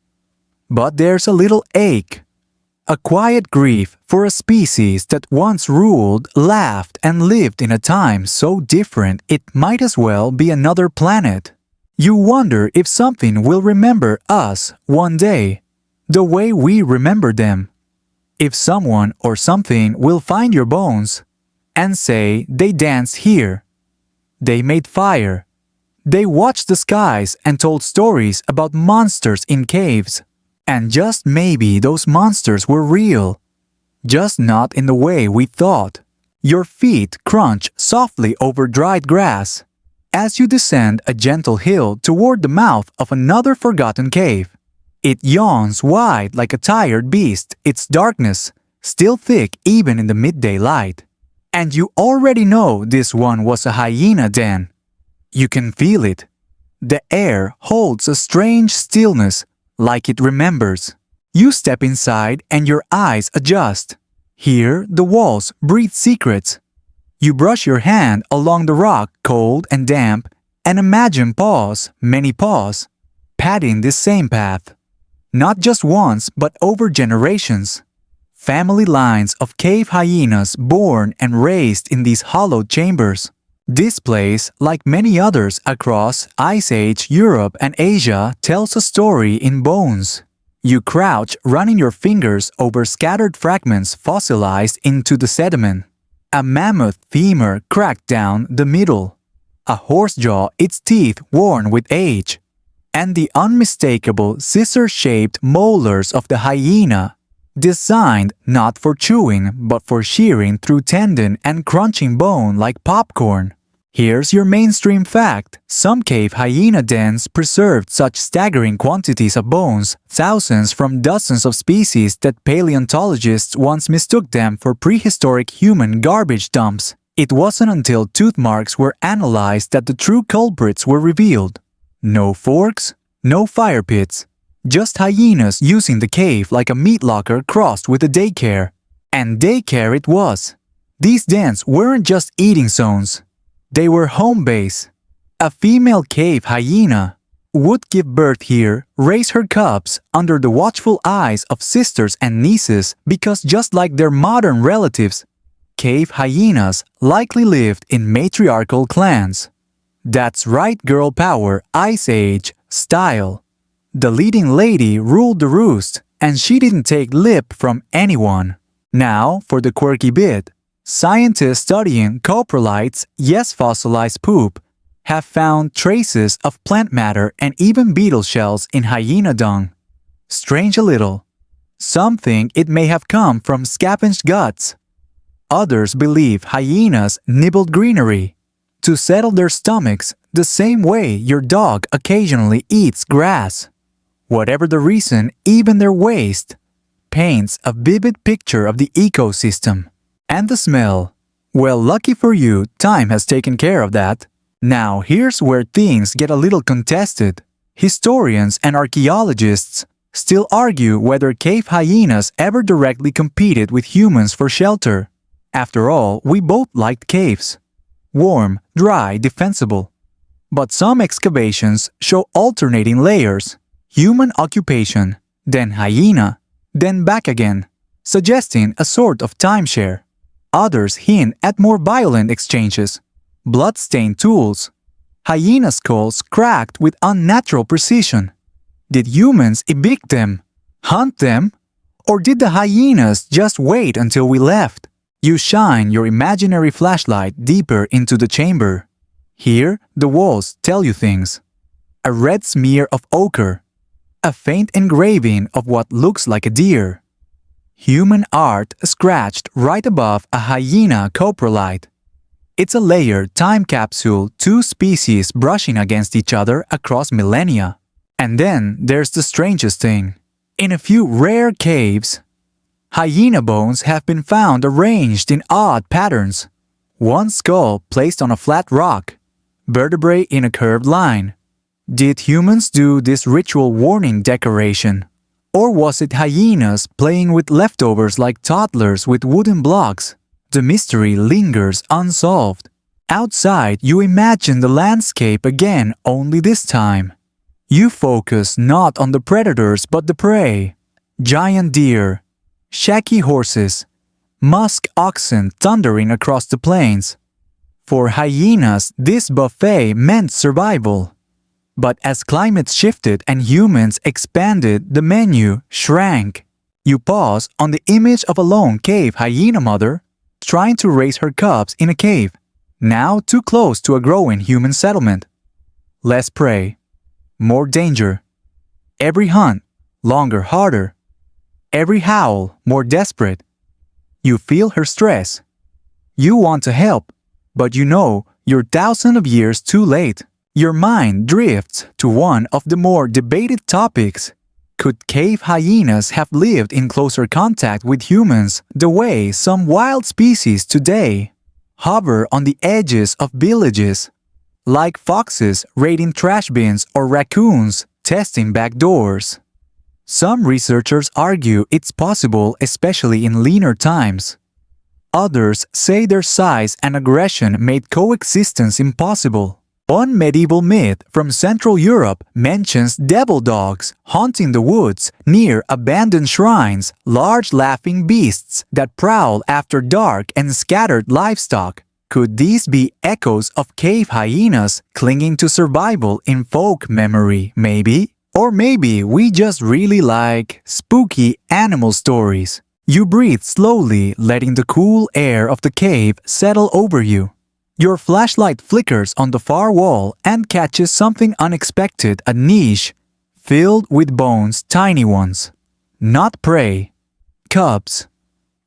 But there's a little ache. A quiet grief for a species that once ruled, laughed, and lived in a time so different it might as well be another planet. You wonder if something will remember us one day, the way we remember them. If someone or something will find your bones and say they danced here. They made fire. They watched the skies and told stories about monsters in caves. And just maybe those monsters were real. Just not in the way we thought. Your feet crunch softly over dried grass as you descend a gentle hill toward the mouth of another forgotten cave. It yawns wide like a tired beast, its darkness still thick even in the midday light. And you already know this one was a hyena den. You can feel it. The air holds a strange stillness, like it remembers. You step inside and your eyes adjust. Here, the walls breathe secrets. You brush your hand along the rock, cold and damp, and imagine paws, many paws, padding this same path. Not just once, but over generations. Family lines of cave hyenas born and raised in these hollowed chambers. This place, like many others across Ice Age Europe and Asia, tells a story in bones. You crouch, running your fingers over scattered fragments fossilized into the sediment. A mammoth femur cracked down the middle. A horse jaw, its teeth worn with age. And the unmistakable scissor-shaped molars of the hyena, designed not for chewing but for shearing through tendon and crunching bone like popcorn. Here's your mainstream fact. Some cave hyena dens preserved such staggering quantities of bones, thousands from dozens of species, that paleontologists once mistook them for prehistoric human garbage dumps. It wasn't until tooth marks were analyzed that the true culprits were revealed. No forks, no fire pits. Just hyenas using the cave like a meat locker crossed with a daycare. And daycare it was. These dens weren't just eating zones. They were home base. A female cave hyena would give birth here, raise her cubs under the watchful eyes of sisters and nieces, because just like their modern relatives, cave hyenas likely lived in matriarchal clans. That's right, girl power, Ice Age style. The leading lady ruled the roost, and she didn't take lip from anyone. Now, for the quirky bit. Scientists studying coprolites, yes, fossilized poop, have found traces of plant matter and even beetle shells in hyena dung. Strange a little. Some think it may have come from scavenged guts. Others believe hyenas nibbled greenery to settle their stomachs the same way your dog occasionally eats grass. Whatever the reason, even their waste paints a vivid picture of the ecosystem. And the smell. Well, lucky for you, time has taken care of that. Now here's where things get a little contested. Historians and archaeologists still argue whether cave hyenas ever directly competed with humans for shelter. After all, we both liked caves. Warm, dry, defensible. But some excavations show alternating layers. Human occupation, then hyena, then back again, suggesting a sort of timeshare. Others hint at more violent exchanges. Blood-stained tools. Hyena skulls cracked with unnatural precision. Did humans evict them? Hunt them? Or did the hyenas just wait until we left? You shine your imaginary flashlight deeper into the chamber. Here, the walls tell you things. A red smear of ochre. A faint engraving of what looks like a deer. Human art scratched right above a hyena coprolite. It's a layered time capsule, two species brushing against each other across millennia. And then there's the strangest thing. In a few rare caves, hyena bones have been found arranged in odd patterns. One skull placed on a flat rock, vertebrae in a curved line. Did humans do this ritual warning decoration? Or was it hyenas playing with leftovers like toddlers with wooden blocks? The mystery lingers unsolved. Outside, you imagine the landscape again, only this time. You focus not on the predators but the prey. Giant deer, shaggy horses, musk oxen thundering across the plains. For hyenas, this buffet meant survival. But as climate shifted and humans expanded, the menu shrank. You pause on the image of a lone cave hyena mother trying to raise her cubs in a cave, now too close to a growing human settlement. Less prey, more danger. Every hunt, longer, harder. Every howl, more desperate. You feel her stress. You want to help, but you know you're thousands of years too late. Your mind drifts to one of the more debated topics. Could cave hyenas have lived in closer contact with humans the way some wild species today hover on the edges of villages, like foxes raiding trash bins or raccoons testing back doors? Some researchers argue it's possible, especially in leaner times. Others say their size and aggression made coexistence impossible. One medieval myth from Central Europe mentions devil dogs haunting the woods near abandoned shrines, large laughing beasts that prowl after dark and scattered livestock. Could these be echoes of cave hyenas clinging to survival in folk memory, maybe? Or maybe we just really like spooky animal stories. You breathe slowly, letting the cool air of the cave settle over you. Your flashlight flickers on the far wall and catches something unexpected, a niche filled with bones, tiny ones. Not prey, cubs.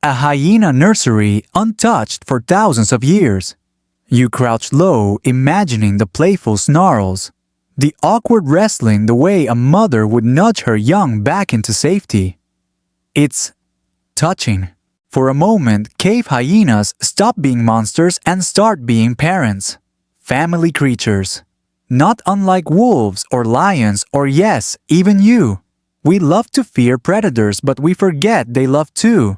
A hyena nursery untouched for thousands of years. You crouch low, imagining the playful snarls, the awkward wrestling, the way a mother would nudge her young back into safety. It's touching. For a moment, cave hyenas stop being monsters and start being parents. Family creatures. Not unlike wolves or lions or, yes, even you. We love to fear predators, but we forget they love too.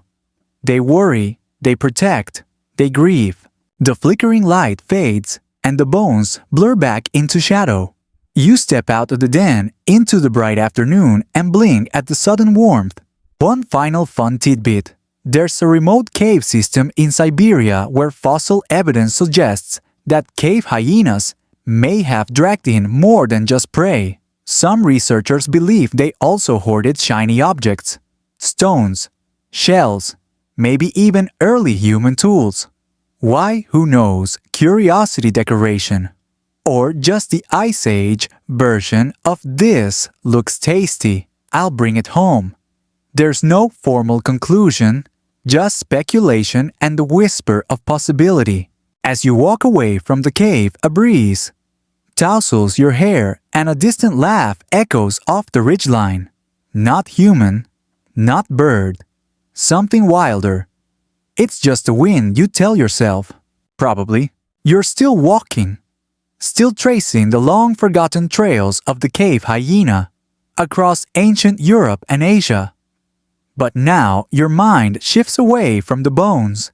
They worry, they protect, they grieve. The flickering light fades and the bones blur back into shadow. You step out of the den into the bright afternoon and blink at the sudden warmth. One final fun tidbit. There's a remote cave system in Siberia where fossil evidence suggests that cave hyenas may have dragged in more than just prey. Some researchers believe they also hoarded shiny objects, stones, shells, maybe even early human tools. Why, who knows, curiosity decoration. Or just the Ice Age version of "this looks tasty, I'll bring it home." There's no formal conclusion, just speculation and the whisper of possibility. As you walk away from the cave, a breeze tousles your hair and a distant laugh echoes off the ridgeline. Not human, not bird, something wilder. It's just the wind, you tell yourself. Probably. You're still walking, still tracing the long-forgotten trails of the cave hyena across ancient Europe and Asia. But now your mind shifts away from the bones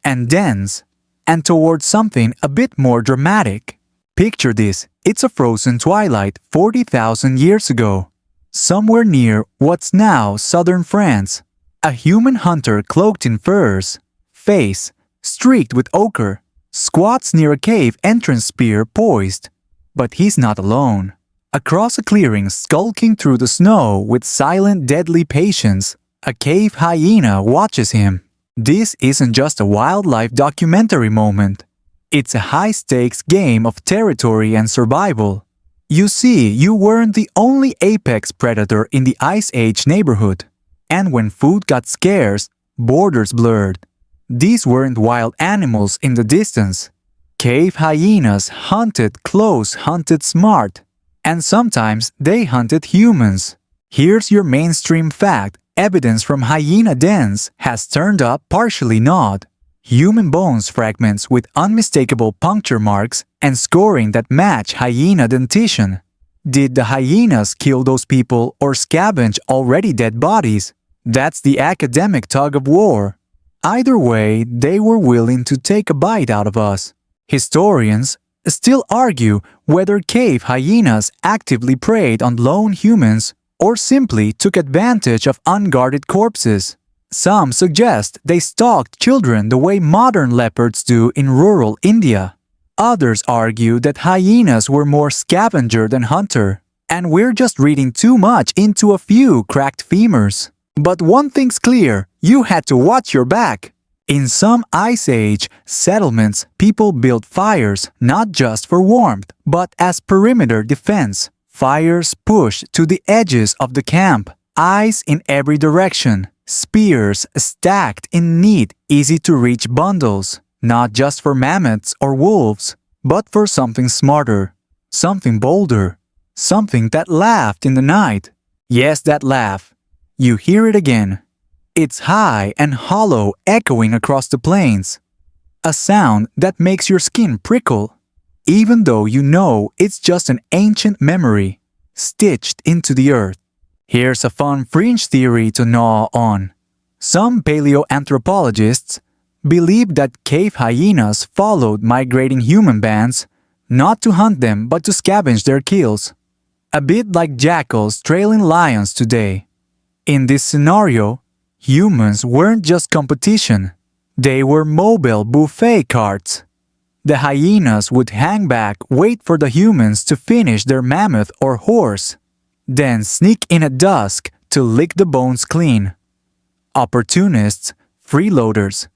and dens and towards something a bit more dramatic. Picture this, it's a frozen twilight 40,000 years ago. Somewhere near what's now southern France, a human hunter cloaked in furs, face streaked with ochre, squats near a cave entrance spear poised. But he's not alone. Across a clearing skulking through the snow with silent deadly patience, a cave hyena watches him. This isn't just a wildlife documentary moment. It's a high-stakes game of territory and survival. You see, you weren't the only apex predator in the Ice Age neighborhood. And when food got scarce, borders blurred. These weren't wild animals in the distance. Cave hyenas hunted close, hunted smart, and sometimes they hunted humans. Here's your mainstream fact: evidence from hyena dens has turned up partially gnawed. Human bones fragments with unmistakable puncture marks and scoring that match hyena dentition. Did the hyenas kill those people or scavenge already dead bodies? That's the academic tug of war. Either way, they were willing to take a bite out of us. Historians still argue whether cave hyenas actively preyed on lone humans or simply took advantage of unguarded corpses. Some suggest they stalked children the way modern leopards do in rural India. Others argue that hyenas were more scavenger than hunter, and we're just reading too much into a few cracked femurs. But one thing's clear: you had to watch your back. In some Ice Age settlements, people built fires not just for warmth, but as perimeter defense. Fires pushed to the edges of the camp, eyes in every direction, spears stacked in neat, easy-to-reach bundles, not just for mammoths or wolves, but for something smarter, something bolder, something that laughed in the night. Yes, that laugh. You hear it again. It's high and hollow, echoing across the plains. A sound that makes your skin prickle, even though you know it's just an ancient memory, stitched into the earth. Here's a fun fringe theory to gnaw on. Some paleoanthropologists believe that cave hyenas followed migrating human bands, not to hunt them but to scavenge their kills. A bit like jackals trailing lions today. In this scenario, humans weren't just competition, they were mobile buffet carts. The hyenas would hang back, wait for the humans to finish their mammoth or horse, then sneak in at dusk to lick the bones clean. Opportunists, freeloaders.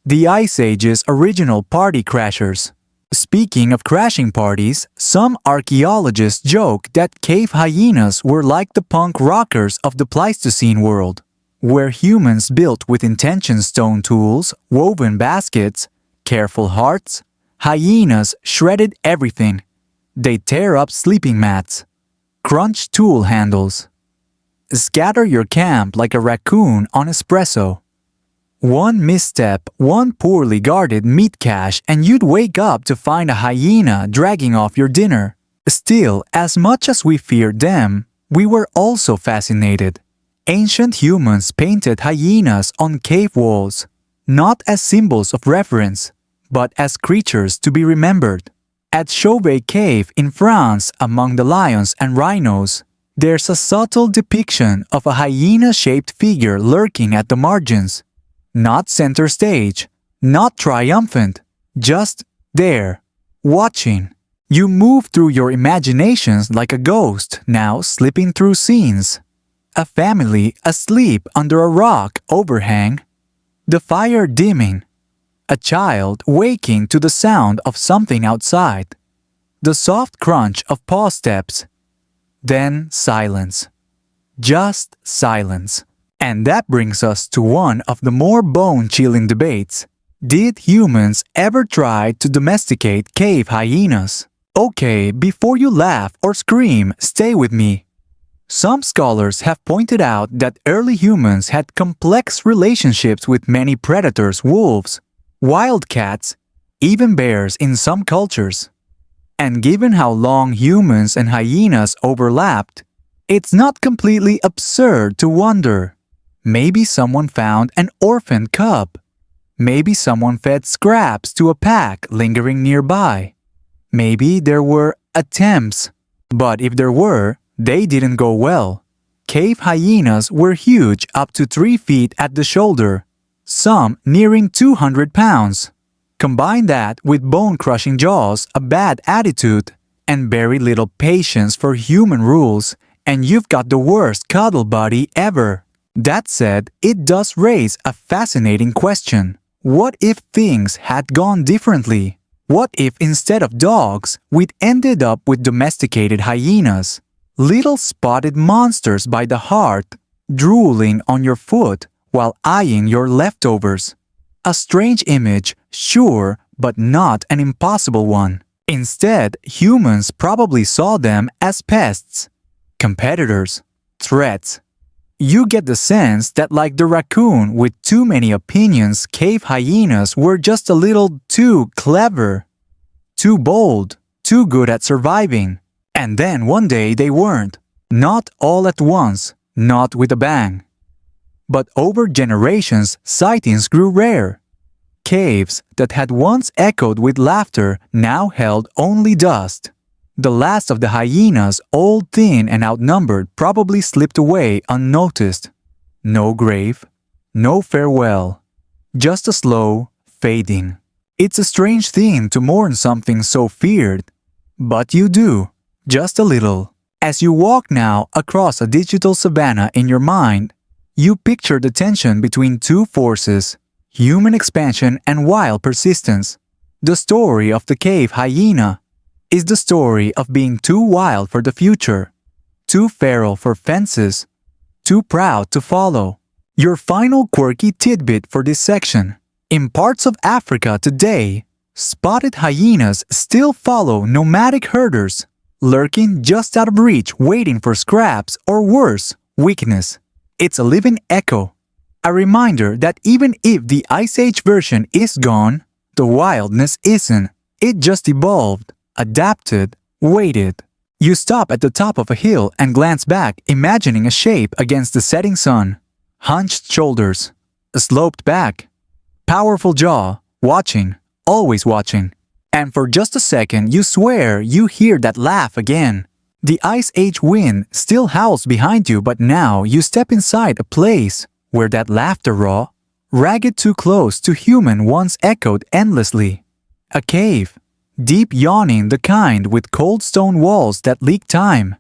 The Ice Age's original party crashers. Speaking of crashing parties, some archaeologists joke that cave hyenas were like the punk rockers of the Pleistocene world, where humans built with intention stone tools, woven baskets, careful hearts. Hyenas shredded everything. They tear up sleeping mats, crunch tool handles, scatter your camp like a raccoon on espresso. One misstep, one poorly guarded meat cache, and you'd wake up to find a hyena dragging off your dinner. Still, as much as we feared them, we were also fascinated. Ancient humans painted hyenas on cave walls, not as symbols of reverence, but as creatures to be remembered. At Chauvet Cave in France, among the lions and rhinos, there's a subtle depiction of a hyena-shaped figure lurking at the margins. Not center stage, not triumphant, just there, watching. You move through your imaginations like a ghost, now slipping through scenes. A family asleep under a rock overhang, the fire dimming. A child waking to the sound of something outside. The soft crunch of paw steps. Then silence. Just silence. And that brings us to one of the more bone-chilling debates. Did humans ever try to domesticate cave hyenas? Okay, before you laugh or scream, stay with me. Some scholars have pointed out that early humans had complex relationships with many predators, wolves, wildcats, even bears in some cultures. And given how long humans and hyenas overlapped, it's not completely absurd to wonder. Maybe someone found an orphaned cub. Maybe someone fed scraps to a pack lingering nearby. Maybe there were attempts, but if there were, they didn't go well. Cave hyenas were huge, up to 3 feet at the shoulder, some nearing 200 pounds. Combine that with bone-crushing jaws, a bad attitude, and very little patience for human rules, and you've got the worst cuddle buddy ever. That said, it does raise a fascinating question. What if things had gone differently? What if instead of dogs, we'd ended up with domesticated hyenas? Little spotted monsters by the heart, drooling on your foot while eyeing your leftovers. A strange image, sure, but not an impossible one. Instead, humans probably saw them as pests, competitors, threats. You get the sense that, like the raccoon with too many opinions, cave hyenas were just a little too clever, too bold, too good at surviving. And then one day they weren't. Not all at once, not with a bang. But over generations, sightings grew rare. Caves that had once echoed with laughter now held only dust. The last of the hyenas, old, thin, and outnumbered, probably slipped away unnoticed. No grave, no farewell, just a slow fading. It's a strange thing to mourn something so feared, but you do, just a little. As you walk now across a digital savanna in your mind, you picture the tension between two forces, human expansion and wild persistence. The story of the cave hyena is the story of being too wild for the future, too feral for fences, too proud to follow. Your final quirky tidbit for this section. In parts of Africa today, spotted hyenas still follow nomadic herders, lurking just out of reach waiting for scraps or worse, weakness. It's a living echo, a reminder that even if the Ice Age version is gone, the wildness isn't. It just evolved, adapted, waited. You stop at the top of a hill and glance back, imagining a shape against the setting sun. Hunched shoulders, a sloped back, powerful jaw, watching, always watching. And for just a second, you swear you hear that laugh again. The Ice Age wind still howls behind you, but now you step inside a place where that laughter raw, ragged too close to human once echoed endlessly. A cave, deep yawning, the kind with cold stone walls that leak time.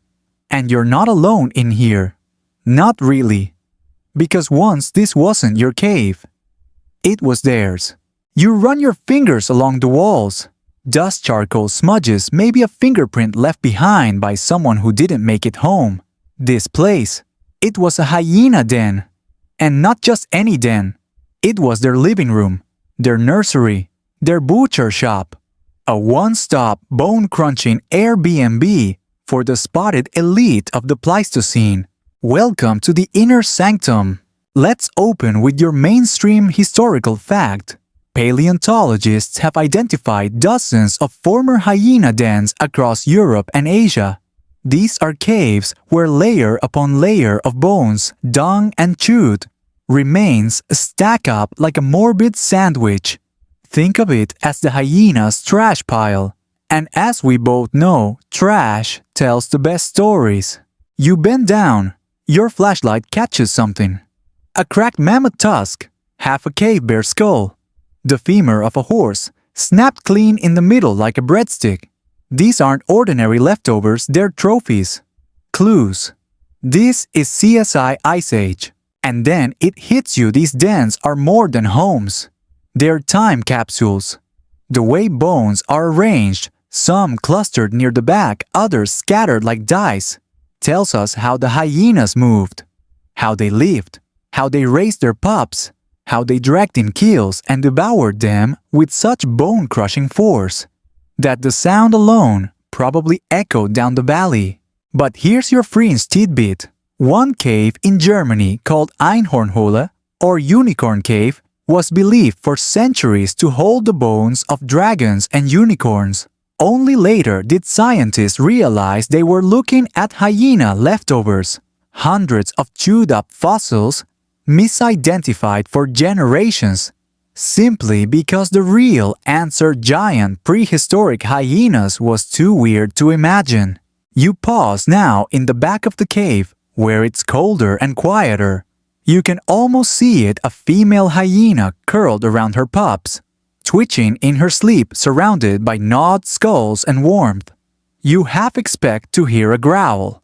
And you're not alone in here. Not really. Because once this wasn't your cave. It was theirs. You run your fingers along the walls. Dust charcoal smudges, maybe a fingerprint left behind by someone who didn't make it home. This place, it was a hyena den. And not just any den. It was their living room, their nursery, their butcher shop. A one-stop, bone-crunching Airbnb for the spotted elite of the Pleistocene. Welcome to the inner sanctum. Let's open with your mainstream historical fact. Paleontologists have identified dozens of former hyena dens across Europe and Asia. These are caves where layer upon layer of bones, dung, and chewed remains stack up like a morbid sandwich. Think of it as the hyena's trash pile. And as we both know, trash tells the best stories. You bend down. Your flashlight catches something. A cracked mammoth tusk, half a cave bear skull, the femur of a horse, snapped clean in the middle like a breadstick. These aren't ordinary leftovers, they're trophies. Clues. This is CSI Ice Age. And then it hits you, these dens are more than homes. They're time capsules. The way bones are arranged, some clustered near the back, others scattered like dice, tells us how the hyenas moved, how they lived, how they raised their pups, how they dragged in kills and devoured them with such bone-crushing force that the sound alone probably echoed down the valley. But here's your fringe tidbit. One cave in Germany called Einhornhöhle, or Unicorn Cave, was believed for centuries to hold the bones of dragons and unicorns. Only later did scientists realize they were looking at hyena leftovers, hundreds of chewed-up fossils misidentified for generations, simply because the real answer giant prehistoric hyenas was too weird to imagine. You pause now in the back of the cave, where it's colder and quieter. You can almost see it, a female hyena curled around her pups, twitching in her sleep surrounded by gnawed skulls and warmth. You half expect to hear a growl,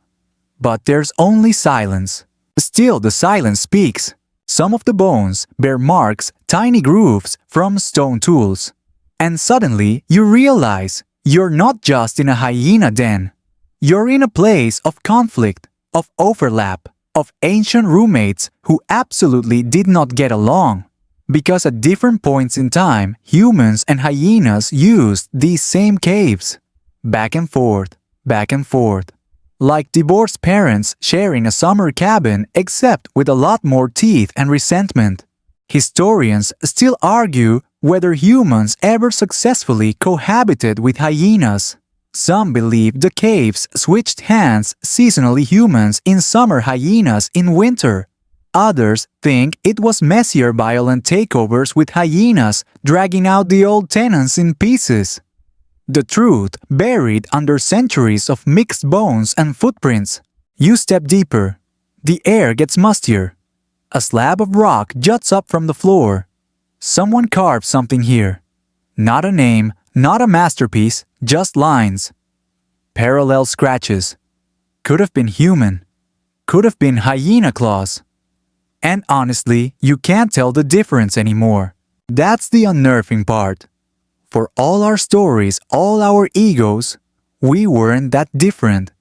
but there's only silence. Still, the silence speaks. Some of the bones bear marks, tiny grooves from stone tools. And suddenly, you realize you're not just in a hyena den. You're in a place of conflict, of overlap, of ancient roommates who absolutely did not get along. Because at different points in time, humans and hyenas used these same caves. Back and forth, back and forth. Like divorced parents sharing a summer cabin except with a lot more teeth and resentment. Historians still argue whether humans ever successfully cohabited with hyenas. Some believe the caves switched hands, seasonally humans in summer, hyenas in winter. Others think it was messier violent takeovers with hyenas dragging out the old tenants in pieces. The truth buried under centuries of mixed bones and footprints. You step deeper. The air gets mustier. A slab of rock juts up from the floor. Someone carved something here. Not a name, not a masterpiece, just lines. Parallel scratches. Could have been human. Could have been hyena claws. And honestly, you can't tell the difference anymore. That's the unnerving part. For all our stories, all our egos, we weren't that different.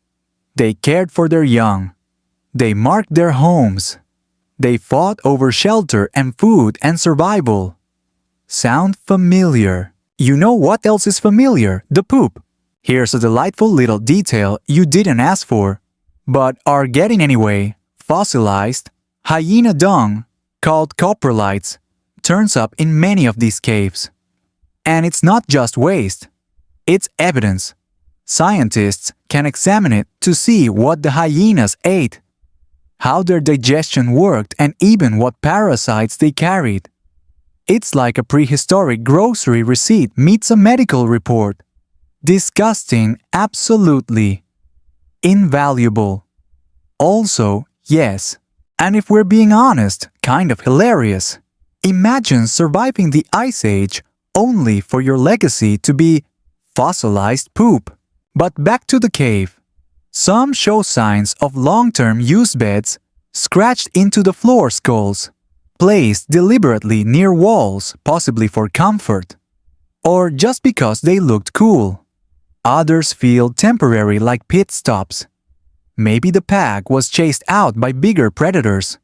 They cared for their young. They marked their homes. They fought over shelter and food and survival. Sound familiar? You know what else is familiar? The poop. Here's a delightful little detail you didn't ask for, but are getting anyway. Fossilized hyena dung, called coprolites, turns up in many of these caves. And it's not just waste. It's evidence. Scientists can examine it to see what the hyenas ate, how their digestion worked, and even what parasites they carried. It's like a prehistoric grocery receipt meets a medical report. Disgusting, absolutely. Invaluable. Also, yes, and if we're being honest, kind of hilarious. Imagine surviving the Ice Age only for your legacy to be fossilized poop. But back to the cave. Some show signs of long-term use beds scratched into the floor skulls, placed deliberately near walls, possibly for comfort, or just because they looked cool. Others feel temporary, like pit stops. Maybe the pack was chased out by bigger predators.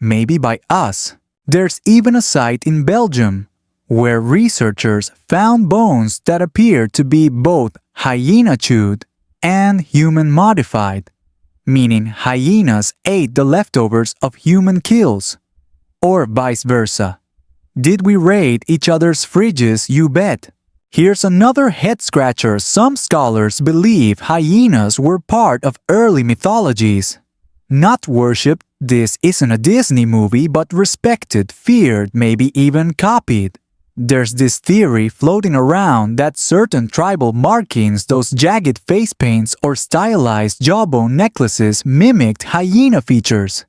Maybe by us. There's even a site in Belgium where researchers found bones that appeared to be both hyena-chewed and human-modified, meaning hyenas ate the leftovers of human kills, or vice versa. Did we raid each other's fridges? You bet. Here's another head-scratcher. Some scholars believe hyenas were part of early mythologies. Not worshipped, this isn't a Disney movie, but respected, feared, maybe even copied. There's this theory floating around that certain tribal markings, those jagged face paints or stylized jawbone necklaces, mimicked hyena features,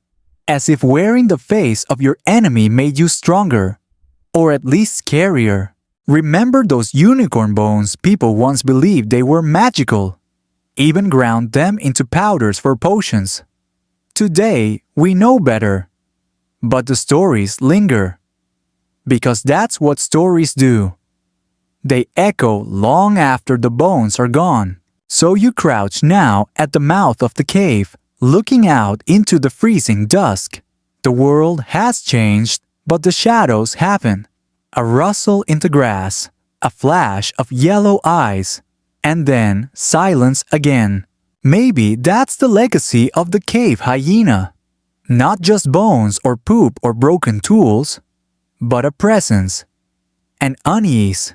as if wearing the face of your enemy made you stronger, or at least scarier. Remember those unicorn bones? People once believed they were magical, even ground them into powders for potions. Today, we know better, but the stories linger. Because that's what stories do. They echo long after the bones are gone. So you crouch now at the mouth of the cave, looking out into the freezing dusk. The world has changed, but the shadows haven't. A rustle in the grass, a flash of yellow eyes, and then silence again. Maybe that's the legacy of the cave hyena. Not just bones or poop or broken tools, but a presence, an unease,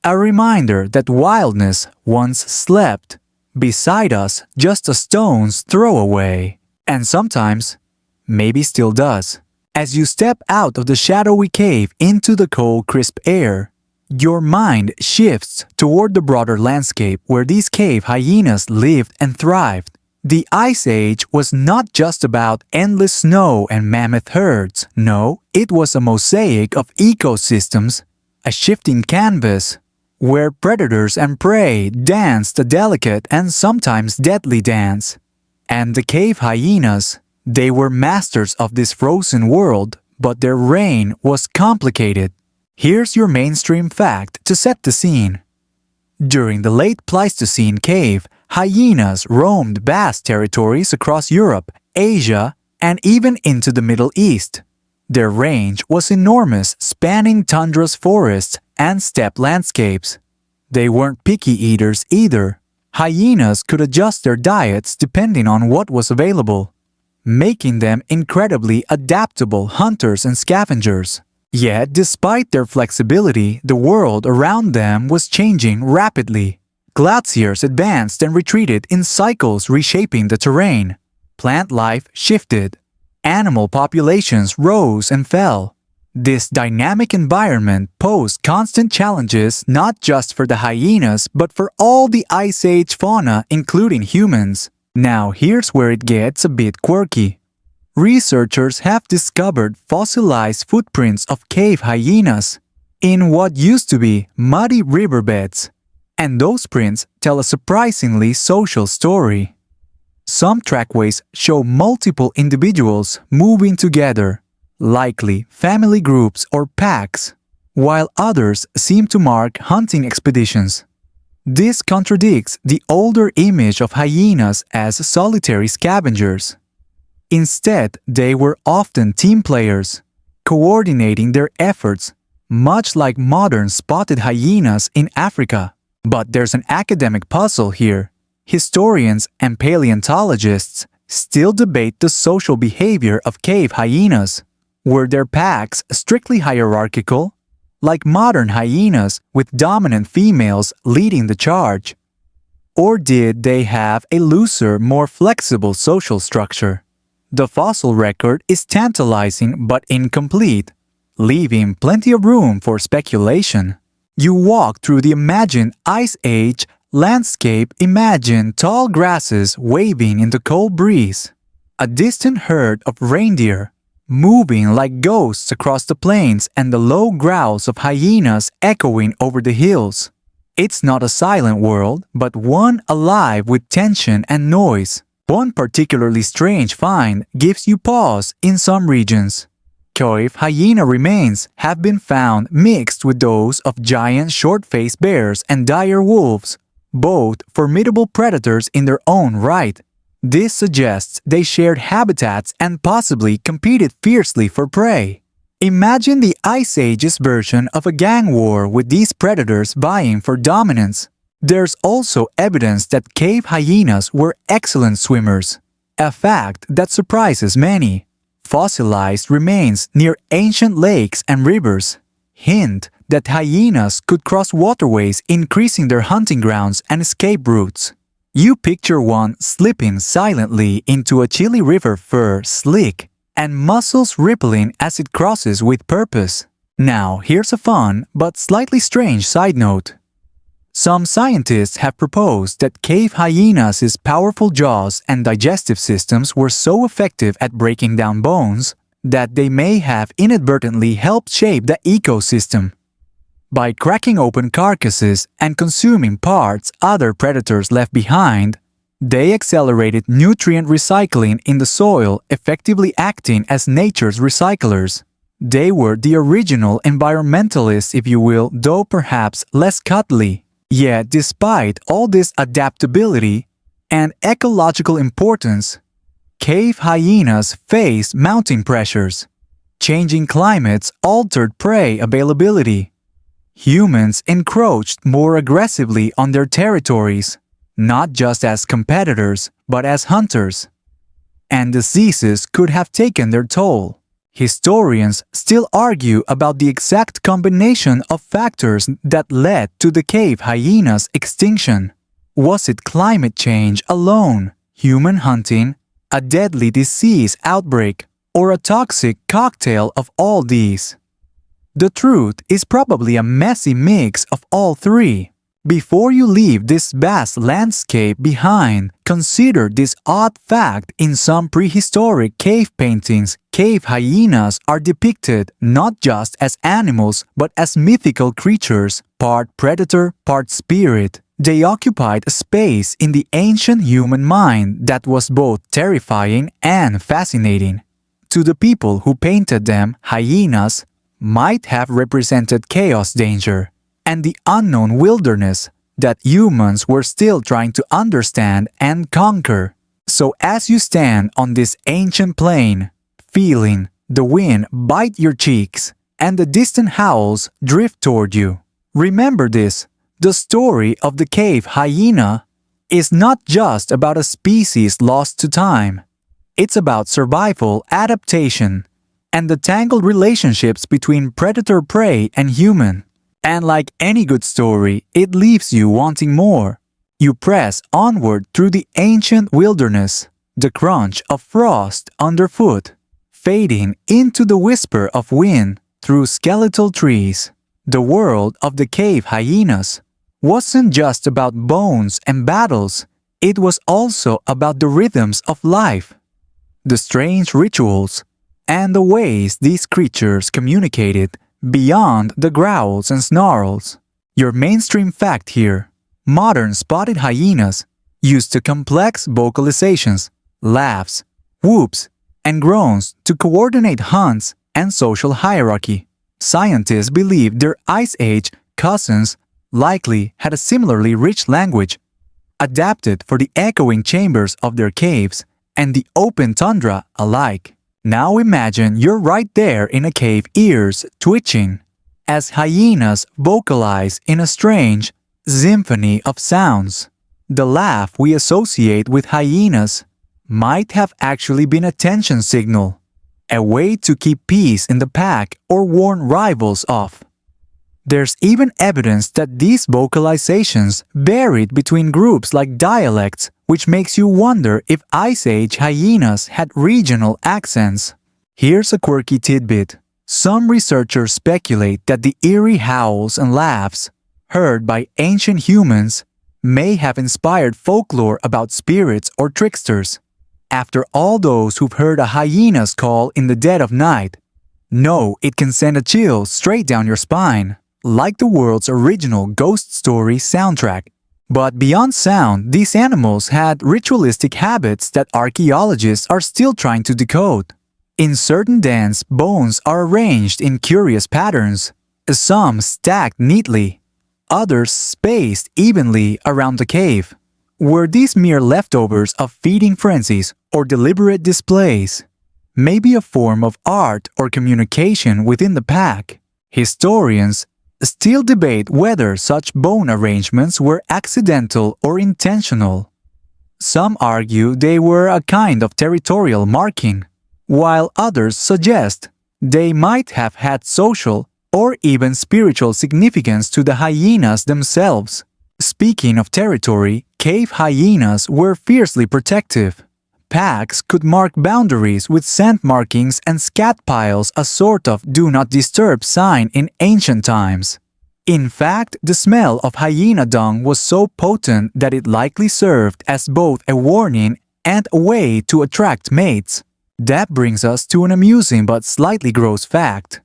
a reminder that wildness once slept beside us just a stone's throw away, and sometimes maybe still does. As you step out of the shadowy cave into the cold, crisp air, your mind shifts toward the broader landscape where these cave hyenas lived and thrived. The Ice Age was not just about endless snow and mammoth herds. No, it was a mosaic of ecosystems, a shifting canvas, where predators and prey danced a delicate and sometimes deadly dance. And the cave hyenas, they were masters of this frozen world, but their reign was complicated. Here's your mainstream fact to set the scene. During the late Pleistocene cave, hyenas roamed vast territories across Europe, Asia, and even into the Middle East. Their range was enormous, spanning tundras, forests, and steppe landscapes. They weren't picky eaters either. Hyenas could adjust their diets depending on what was available, making them incredibly adaptable hunters and scavengers. Yet, despite their flexibility, the world around them was changing rapidly. Glaciers advanced and retreated in cycles, reshaping the terrain. Plant life shifted. Animal populations rose and fell. This dynamic environment posed constant challenges not just for the hyenas but for all the Ice Age fauna, including humans. Now here's where it gets a bit quirky. Researchers have discovered fossilized footprints of cave hyenas in what used to be muddy riverbeds. And those prints tell a surprisingly social story. Some trackways show multiple individuals moving together, likely family groups or packs, while others seem to mark hunting expeditions. This contradicts the older image of hyenas as solitary scavengers. Instead, they were often team players, coordinating their efforts, much like modern spotted hyenas in Africa. But there's an academic puzzle here. Historians and paleontologists still debate the social behavior of cave hyenas. Were their packs strictly hierarchical, like modern hyenas with dominant females leading the charge? Or did they have a looser, more flexible social structure? The fossil record is tantalizing but incomplete, leaving plenty of room for speculation. You walk through the imagined Ice Age landscape, imagine tall grasses waving in the cold breeze, a distant herd of reindeer moving like ghosts across the plains, and the low growls of hyenas echoing over the hills. It's not a silent world, but one alive with tension and noise. One particularly strange find gives you pause in some regions. Cave hyena remains have been found mixed with those of giant short-faced bears and dire wolves, both formidable predators in their own right. This suggests they shared habitats and possibly competed fiercely for prey. Imagine the Ice Age's version of a gang war with these predators vying for dominance. There's also evidence that cave hyenas were excellent swimmers, a fact that surprises many. Fossilized remains near ancient lakes and rivers hint that hyenas could cross waterways, increasing their hunting grounds and escape routes. You picture one slipping silently into a chilly river, fur slick and muscles rippling as it crosses with purpose. Now, here's a fun but slightly strange side note. Some scientists have proposed that cave hyenas' powerful jaws and digestive systems were so effective at breaking down bones that they may have inadvertently helped shape the ecosystem. By cracking open carcasses and consuming parts other predators left behind, they accelerated nutrient recycling in the soil, effectively acting as nature's recyclers. They were the original environmentalists, if you will, though perhaps less cuddly. Yet, despite all this adaptability and ecological importance, cave hyenas faced mounting pressures. Changing climates altered prey availability. Humans encroached more aggressively on their territories, not just as competitors, but as hunters. And diseases could have taken their toll. Historians still argue about the exact combination of factors that led to the cave hyena's extinction. Was it climate change alone, human hunting, a deadly disease outbreak, or a toxic cocktail of all these? The truth is probably a messy mix of all three. Before you leave this vast landscape behind, consider this odd fact: in some prehistoric cave paintings, cave hyenas are depicted not just as animals but as mythical creatures, part predator, part spirit. They occupied a space in the ancient human mind that was both terrifying and fascinating. To the people who painted them, hyenas might have represented chaos, danger, and the unknown wilderness that humans were still trying to understand and conquer. So as you stand on this ancient plain, feeling the wind bite your cheeks and the distant howls drift toward you, remember this: the story of the cave hyena is not just about a species lost to time. It's about survival, adaptation, and the tangled relationships between predator-prey and human. And like any good story, it leaves you wanting more. You press onward through the ancient wilderness, the crunch of frost underfoot, fading into the whisper of wind through skeletal trees. The world of the cave hyenas wasn't just about bones and battles, it was also about the rhythms of life, the strange rituals, and the ways these creatures communicated beyond the growls and snarls. Your mainstream fact here: modern spotted hyenas used to complex vocalizations, laughs, whoops, and groans to coordinate hunts and social hierarchy. Scientists believe their Ice Age cousins likely had a similarly rich language, adapted for the echoing chambers of their caves and the open tundra alike. Now imagine you're right there in a cave, ears twitching, as hyenas vocalize in a strange symphony of sounds. The laugh we associate with hyenas might have actually been a tension signal, a way to keep peace in the pack or warn rivals off. There's even evidence that these vocalizations varied between groups like dialects, which makes you wonder if Ice Age hyenas had regional accents. Here's a quirky tidbit. Some researchers speculate that the eerie howls and laughs heard by ancient humans may have inspired folklore about spirits or tricksters. After all those who've heard a hyena's call in the dead of night know it can send a chill straight down your spine, like the world's original ghost story soundtrack. But beyond sound, these animals had ritualistic habits that archaeologists are still trying to decode. In certain dens, bones are arranged in curious patterns, some stacked neatly, others spaced evenly around the cave. Were these mere leftovers of feeding frenzies or deliberate displays? Maybe a form of art or communication within the pack. Historians still debate whether such bone arrangements were accidental or intentional. Some argue they were a kind of territorial marking, while others suggest they might have had social or even spiritual significance to the hyenas themselves. Speaking of territory, cave hyenas were fiercely protective. Packs could mark boundaries with scent markings and scat piles, a sort of do not disturb sign in ancient times. In fact, the smell of hyena dung was so potent that it likely served as both a warning and a way to attract mates. That brings us to an amusing but slightly gross fact.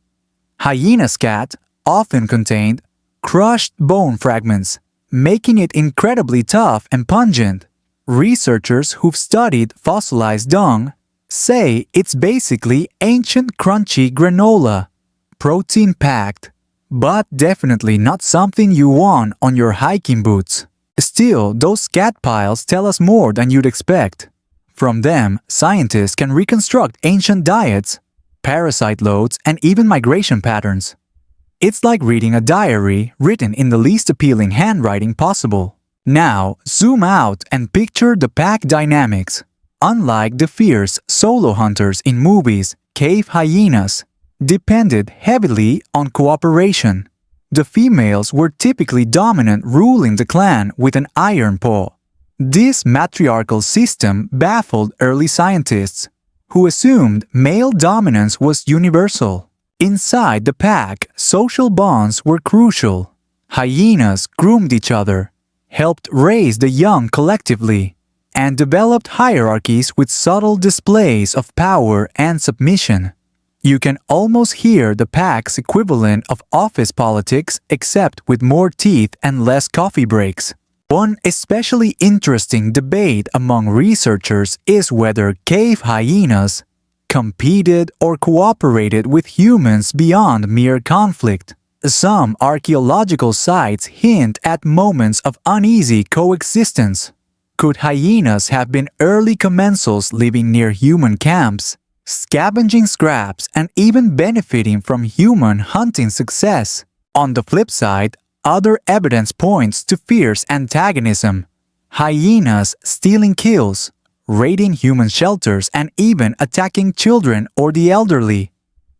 Hyena scat often contained crushed bone fragments, making it incredibly tough and pungent. Researchers who've studied fossilized dung say it's basically ancient crunchy granola, protein-packed, but definitely not something you want on your hiking boots. Still, those scat piles tell us more than you'd expect. From them, scientists can reconstruct ancient diets, parasite loads, and even migration patterns. It's like reading a diary written in the least appealing handwriting possible. Now, zoom out and picture the pack dynamics. Unlike the fierce solo hunters in movies, cave hyenas depended heavily on cooperation. The females were typically dominant, ruling the clan with an iron paw. This matriarchal system baffled early scientists, who assumed male dominance was universal. Inside the pack, social bonds were crucial. Hyenas groomed each other, helped raise the young collectively, and developed hierarchies with subtle displays of power and submission. You can almost hear the pack's equivalent of office politics, except with more teeth and less coffee breaks. One especially interesting debate among researchers is whether cave hyenas competed or cooperated with humans beyond mere conflict. Some archaeological sites hint at moments of uneasy coexistence. Could hyenas have been early commensals living near human camps, scavenging scraps and even benefiting from human hunting success? On the flip side, other evidence points to fierce antagonism. Hyenas stealing kills, raiding human shelters and even attacking children or the elderly.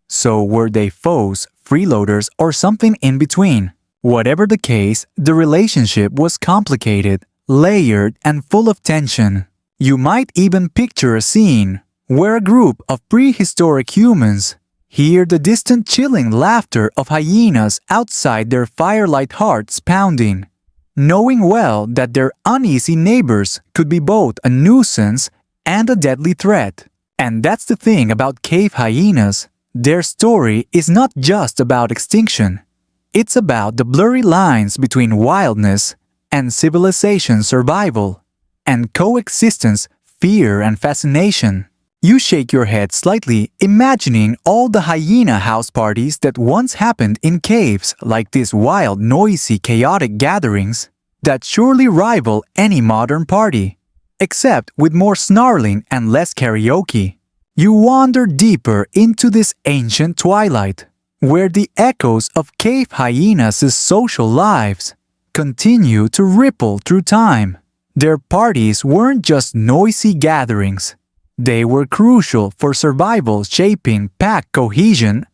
So were they foes, freeloaders, or something in between? Whatever the case, the relationship was complicated, layered, and full of tension. You might even picture a scene where a group of prehistoric humans hear the distant chilling laughter of hyenas outside their firelight hearts pounding, knowing well that their uneasy neighbors could be both a nuisance and a deadly threat. And that's the thing about cave hyenas. Their story is not just about extinction. It's about the blurry lines between wildness and civilization survival, and coexistence, fear and fascination. You shake your head slightly, imagining all the hyena house parties that once happened in caves, like these wild, noisy, chaotic gatherings that surely rival any modern party, except with more snarling and less karaoke. You wander deeper into this ancient twilight, where the echoes of cave hyenas' social lives continue to ripple through time. Their parties weren't just noisy gatherings. They were crucial for survival, shaping pack cohesion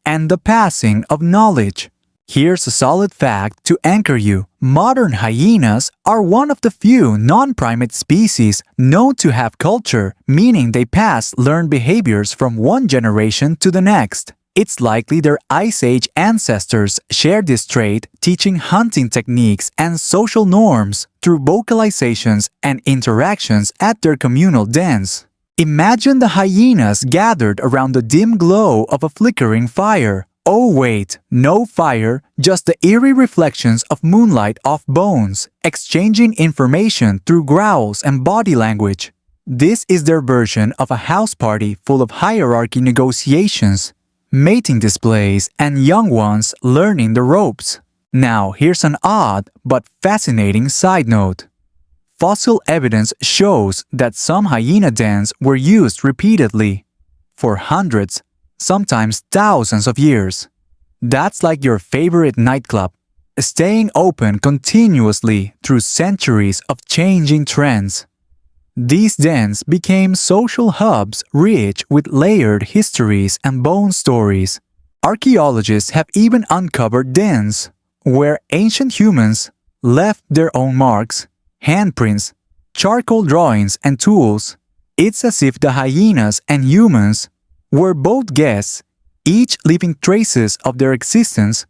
and the passing of knowledge. Here's a solid fact to anchor you. Modern hyenas are one of the few non-primate species known to have culture, meaning they pass learned behaviors from one generation to the next. It's likely their Ice Age ancestors shared this trait, teaching hunting techniques and social norms through vocalizations and interactions at their communal dens. Imagine the hyenas gathered around the dim glow of a flickering fire. Oh wait, no fire, just the eerie reflections of moonlight off bones, exchanging information through growls and body language. This is their version of a house party full of hierarchy negotiations, mating displays, and young ones learning the ropes. Now here's an odd but fascinating side note. Fossil evidence shows that some hyena dens were used repeatedly for hundreds, sometimes thousands of years. That's like your favorite nightclub, staying open continuously through centuries of changing trends. These dens became social hubs rich with layered histories and bone stories. Archaeologists have even uncovered dens where ancient humans left their own marks, handprints, charcoal drawings, and tools. It's as if the hyenas and humans were both guests, each leaving traces of their existence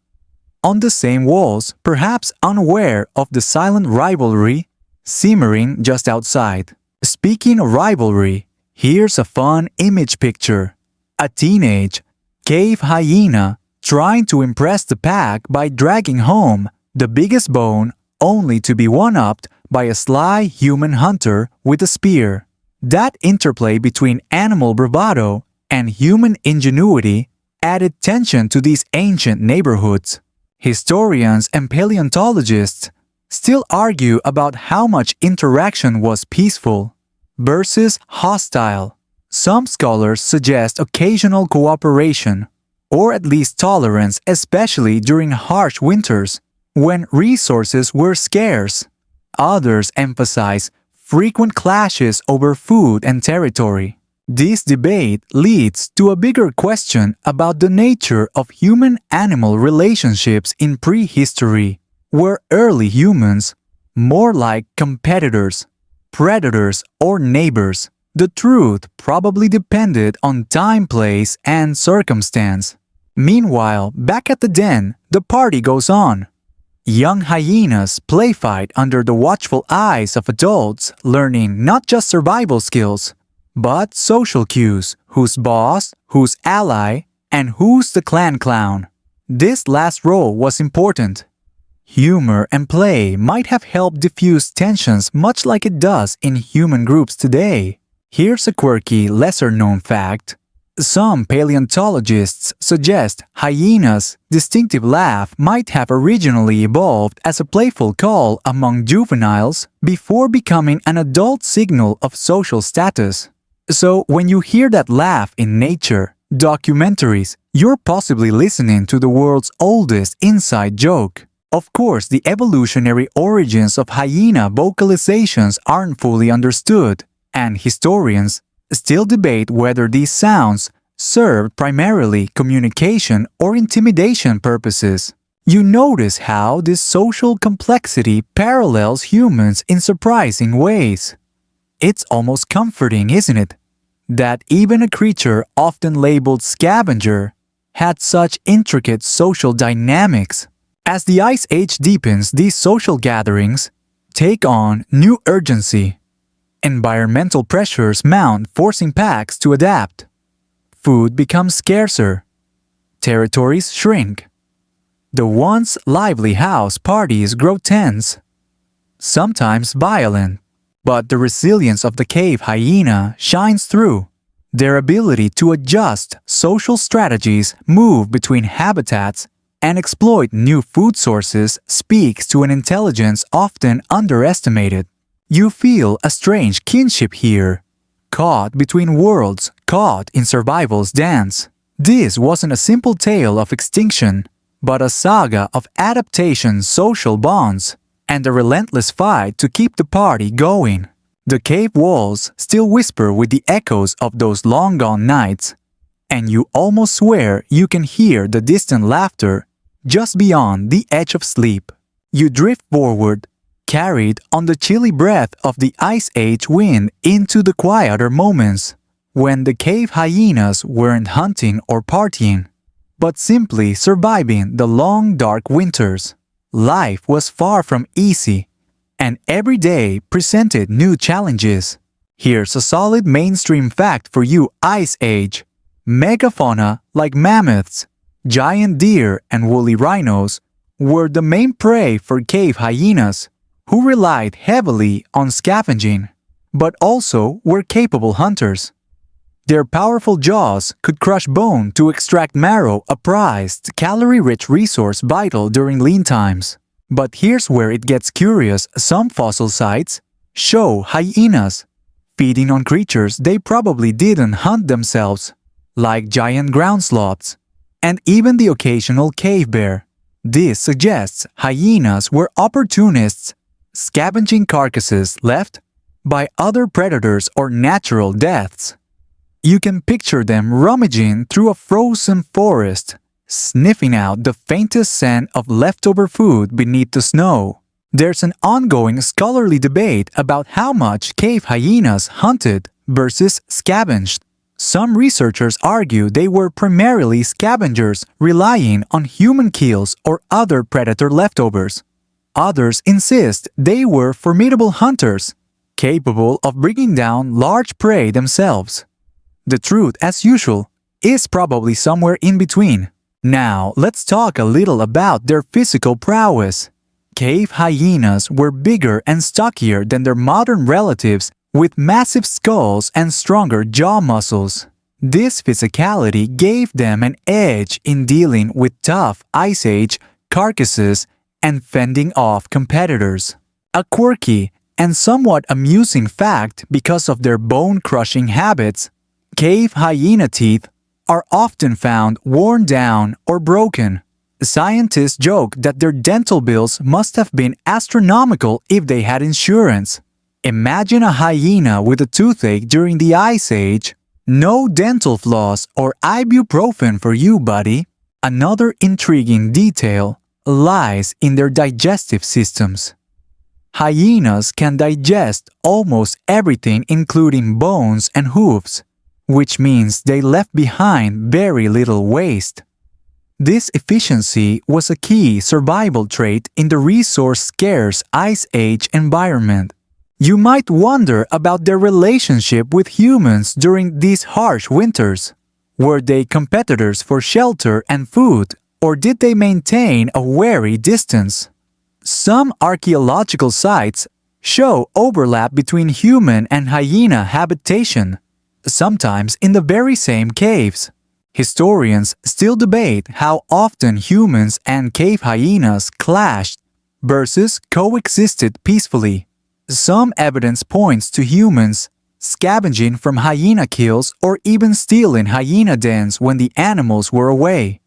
on the same walls, perhaps unaware of the silent rivalry simmering just outside. Speaking of rivalry, here's a fun image picture. A teenage cave hyena trying to impress the pack by dragging home the biggest bone, only to be one-upped by a sly human hunter with a spear. That interplay between animal bravado and human ingenuity added tension to these ancient neighborhoods. Historians and paleontologists still argue about how much interaction was peaceful versus hostile. Some scholars suggest occasional cooperation, or at least tolerance, especially during harsh winters when resources were scarce. Others emphasize frequent clashes over food and territory. This debate leads to a bigger question about the nature of human-animal relationships in prehistory. Were early humans more like competitors, predators, or neighbors? The truth probably depended on time, place, and circumstance. Meanwhile, back at the den, the party goes on. Young hyenas play fight under the watchful eyes of adults, learning not just survival skills, but social cues: who's boss, who's ally, and who's the clan clown. This last role was important. Humor and play might have helped diffuse tensions much like it does in human groups today. Here's a quirky, lesser-known fact. Some paleontologists suggest hyenas' distinctive laugh might have originally evolved as a playful call among juveniles before becoming an adult signal of social status. So when you hear that laugh in nature, documentaries, you're possibly listening to the world's oldest inside joke. Of course, the evolutionary origins of hyena vocalizations aren't fully understood, and historians still debate whether these sounds served primarily communication or intimidation purposes. You notice how this social complexity parallels humans in surprising ways. It's almost comforting, isn't it? That even a creature often labeled scavenger had such intricate social dynamics. As the Ice Age deepens, these social gatherings take on new urgency. Environmental pressures mount, forcing packs to adapt. Food becomes scarcer. Territories shrink. The once lively house parties grow tense, sometimes violent. But the resilience of the cave hyena shines through. Their ability to adjust social strategies, move between habitats, and exploit new food sources speaks to an intelligence often underestimated. You feel a strange kinship here, caught between worlds, caught in survival's dance. This wasn't a simple tale of extinction, but a saga of adaptation, social bonds, and a relentless fight to keep the party going. The cave walls still whisper with the echoes of those long-gone nights, and you almost swear you can hear the distant laughter just beyond the edge of sleep. You drift forward, carried on the chilly breath of the Ice Age wind into the quieter moments, when the cave hyenas weren't hunting or partying, but simply surviving the long dark winters. Life was far from easy, and every day presented new challenges. Here's a solid mainstream fact for you, Ice Age. Megafauna like mammoths, giant deer, and woolly rhinos were the main prey for cave hyenas, who relied heavily on scavenging, but also were capable hunters. Their powerful jaws could crush bone to extract marrow, a prized, calorie-rich resource vital during lean times. But here's where it gets curious. Some fossil sites show hyenas feeding on creatures they probably didn't hunt themselves, like giant ground sloths, and even the occasional cave bear. This suggests hyenas were opportunists, scavenging carcasses left by other predators or natural deaths. You can picture them rummaging through a frozen forest, sniffing out the faintest scent of leftover food beneath the snow. There's an ongoing scholarly debate about how much cave hyenas hunted versus scavenged. Some researchers argue they were primarily scavengers relying on human kills or other predator leftovers. Others insist they were formidable hunters, capable of bringing down large prey themselves. The truth, as usual, is probably somewhere in between. Now, let's talk a little about their physical prowess. Cave hyenas were bigger and stockier than their modern relatives, with massive skulls and stronger jaw muscles. This physicality gave them an edge in dealing with tough Ice Age carcasses and fending off competitors. A quirky and somewhat amusing fact because of their bone-crushing habits, cave hyena teeth are often found worn down or broken. Scientists joke that their dental bills must have been astronomical if they had insurance. Imagine a hyena with a toothache during the Ice Age. No dental floss or ibuprofen for you, buddy. Another intriguing detail lies in their digestive systems. Hyenas can digest almost everything, including bones and hooves, which means they left behind very little waste. This efficiency was a key survival trait in the resource-scarce Ice Age environment. You might wonder about their relationship with humans during these harsh winters. Were they competitors for shelter and food, or did they maintain a wary distance? Some archaeological sites show overlap between human and hyena habitation. sometimes in the very same caves. Historians still debate how often humans and cave hyenas clashed versus coexisted peacefully. Some evidence points to humans scavenging from hyena kills or even stealing hyena dens when the animals were away.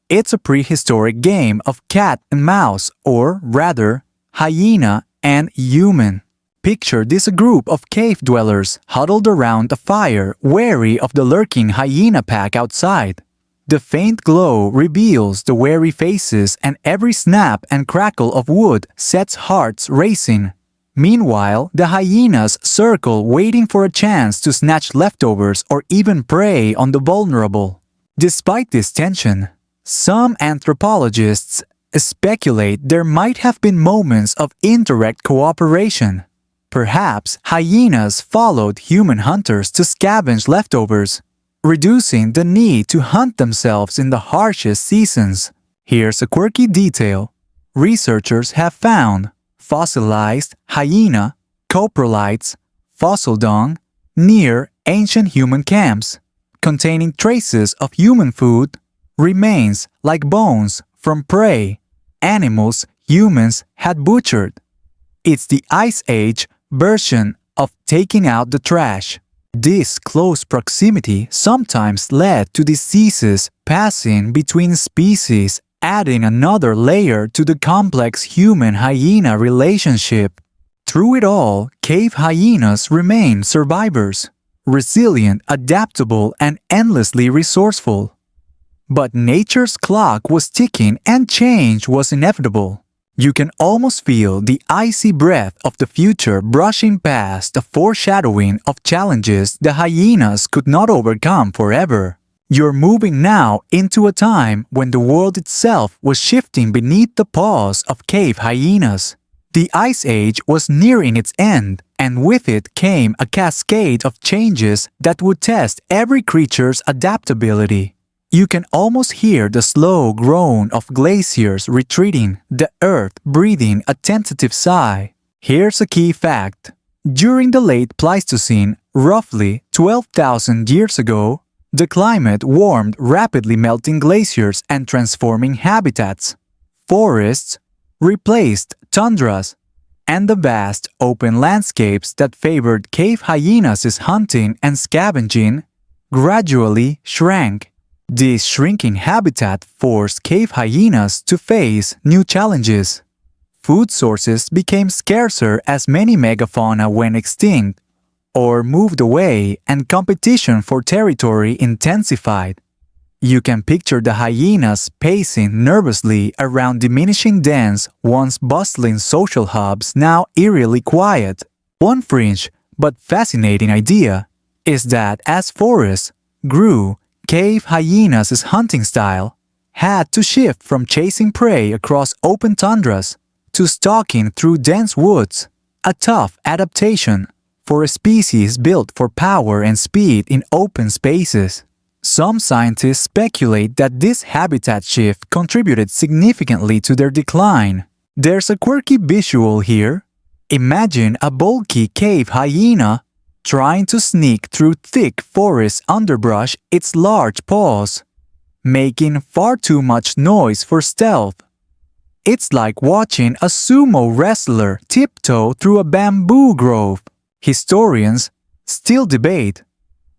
It's a prehistoric game of cat and mouse, or rather, hyena and human. Picture this group of cave dwellers huddled around a fire, wary of the lurking hyena pack outside. The faint glow reveals the wary faces, and every snap and crackle of wood sets hearts racing. Meanwhile, the hyenas circle waiting for a chance to snatch leftovers or even prey on the vulnerable. Despite this tension, some anthropologists speculate there might have been moments of indirect cooperation. Perhaps hyenas followed human hunters to scavenge leftovers, reducing the need to hunt themselves in the harshest seasons. Here's a quirky detail. Researchers have found fossilized hyena coprolites, fossil dung, near ancient human camps, containing traces of human food, remains like bones from prey, animals humans had butchered. It's the Ice Age version of taking out the trash. This close proximity sometimes led to diseases passing between species, adding another layer to the complex human-hyena relationship. Through it all, cave hyenas remain survivors, resilient, adaptable, and endlessly resourceful. But nature's clock was ticking and change was inevitable. You can almost feel the icy breath of the future brushing past, the foreshadowing of challenges the hyenas could not overcome forever. You're moving now into a time when the world itself was shifting beneath the paws of cave hyenas. The Ice Age was nearing its end, and with it came a cascade of changes that would test every creature's adaptability. You can almost hear the slow groan of glaciers retreating, the earth breathing a tentative sigh. Here's a key fact. During the late Pleistocene, roughly 12,000 years ago, the climate warmed rapidly melting glaciers and transforming habitats. Forests replaced tundras, and the vast open landscapes that favored cave hyenas' hunting and scavenging gradually shrank. This shrinking habitat forced cave hyenas to face new challenges. Food sources became scarcer as many megafauna went extinct or moved away, and competition for territory intensified. You can picture the hyenas pacing nervously around diminishing dens, once bustling social hubs now eerily quiet. One fringe but fascinating idea is that as forests grew, cave hyenas' hunting style had to shift from chasing prey across open tundras to stalking through dense woods, a tough adaptation for a species built for power and speed in open spaces. Some scientists speculate that this habitat shift contributed significantly to their decline. There's a quirky visual here. Imagine a bulky cave hyena trying to sneak through thick forest underbrush, its large paws making far too much noise for stealth. It's like watching a sumo wrestler tiptoe through a bamboo grove. Historians still debate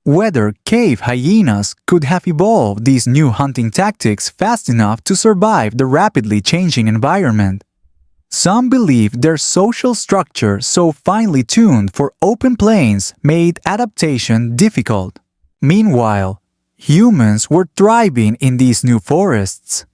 whether cave hyenas could have evolved these new hunting tactics fast enough to survive the rapidly changing environment. Some believe their social structure, so finely tuned for open plains, made adaptation difficult. Meanwhile, humans were thriving in these new forests.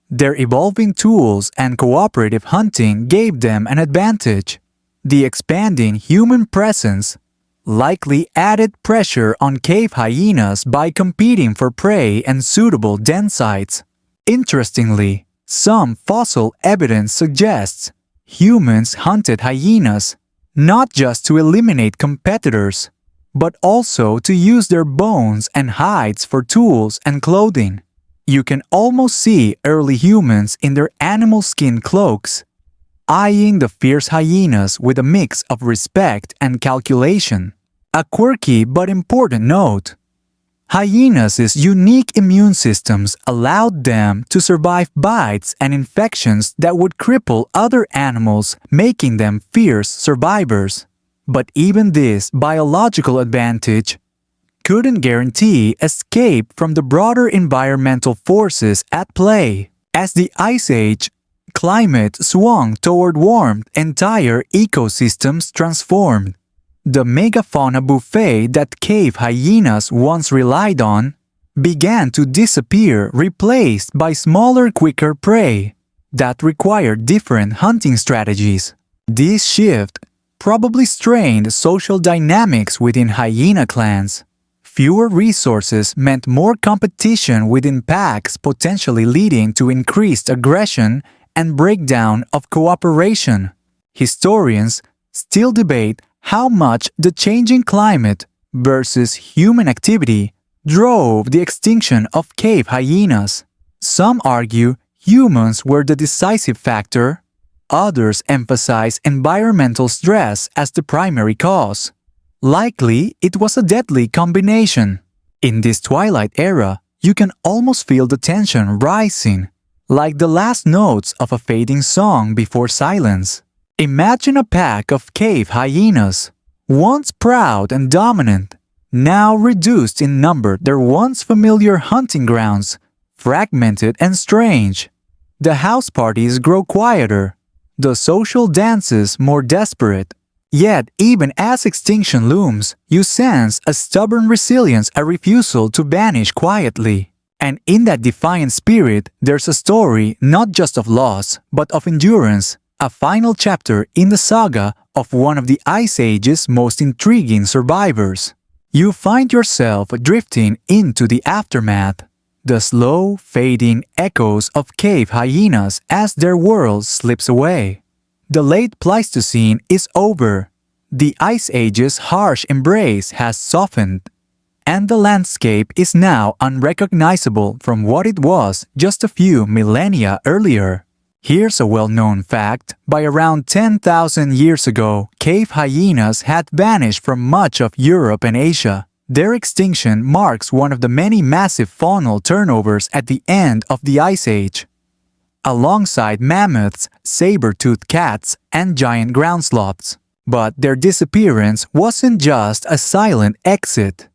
Their evolving tools and cooperative hunting gave them an advantage. The expanding human presence likely added pressure on cave hyenas by competing for prey and suitable den sites. Interestingly, some fossil evidence suggests humans hunted hyenas not just to eliminate competitors, but also to use their bones and hides for tools and clothing. You can almost see early humans in their animal skin cloaks, eyeing the fierce hyenas with a mix of respect and calculation. A quirky but important note. Hyenas' unique immune systems allowed them to survive bites and infections that would cripple other animals, making them fierce survivors. But even this biological advantage couldn't guarantee escape from the broader environmental forces at play. As the Ice Age climate swung toward warmth, entire ecosystems transformed. The megafauna buffet that cave hyenas once relied on began to disappear, replaced by smaller, quicker prey that required different hunting strategies. This shift probably strained social dynamics within hyena clans. Fewer resources meant more competition within packs, potentially leading to increased aggression and breakdown of cooperation. Historians still debate how much the changing climate versus human activity drove the extinction of cave hyenas. Some argue humans were the decisive factor. Others emphasize environmental stress as the primary cause. Likely, it was a deadly combination. In this twilight era, you can almost feel the tension rising, like the last notes of a fading song before silence. Imagine a pack of cave hyenas, once proud and dominant, now reduced in number, their once familiar hunting grounds, fragmented and strange. The house parties grow quieter, the social dances more desperate. Yet, even as extinction looms, you sense a stubborn resilience, a refusal to vanish quietly. And in that defiant spirit, there's a story not just of loss, but of endurance. A final chapter in the saga of one of the Ice Age's most intriguing survivors. You find yourself drifting into the aftermath, the slow, fading echoes of cave hyenas as their world slips away. The late Pleistocene is over. The Ice Age's harsh embrace has softened, and the landscape is now unrecognizable from what it was just a few millennia earlier. Here's a well-known fact. By around 10,000 years ago, cave hyenas had vanished from much of Europe and Asia. Their extinction marks one of the many massive faunal turnovers at the end of the Ice Age. Alongside mammoths, saber-toothed cats, and giant ground sloths. But their disappearance wasn't just a silent exit.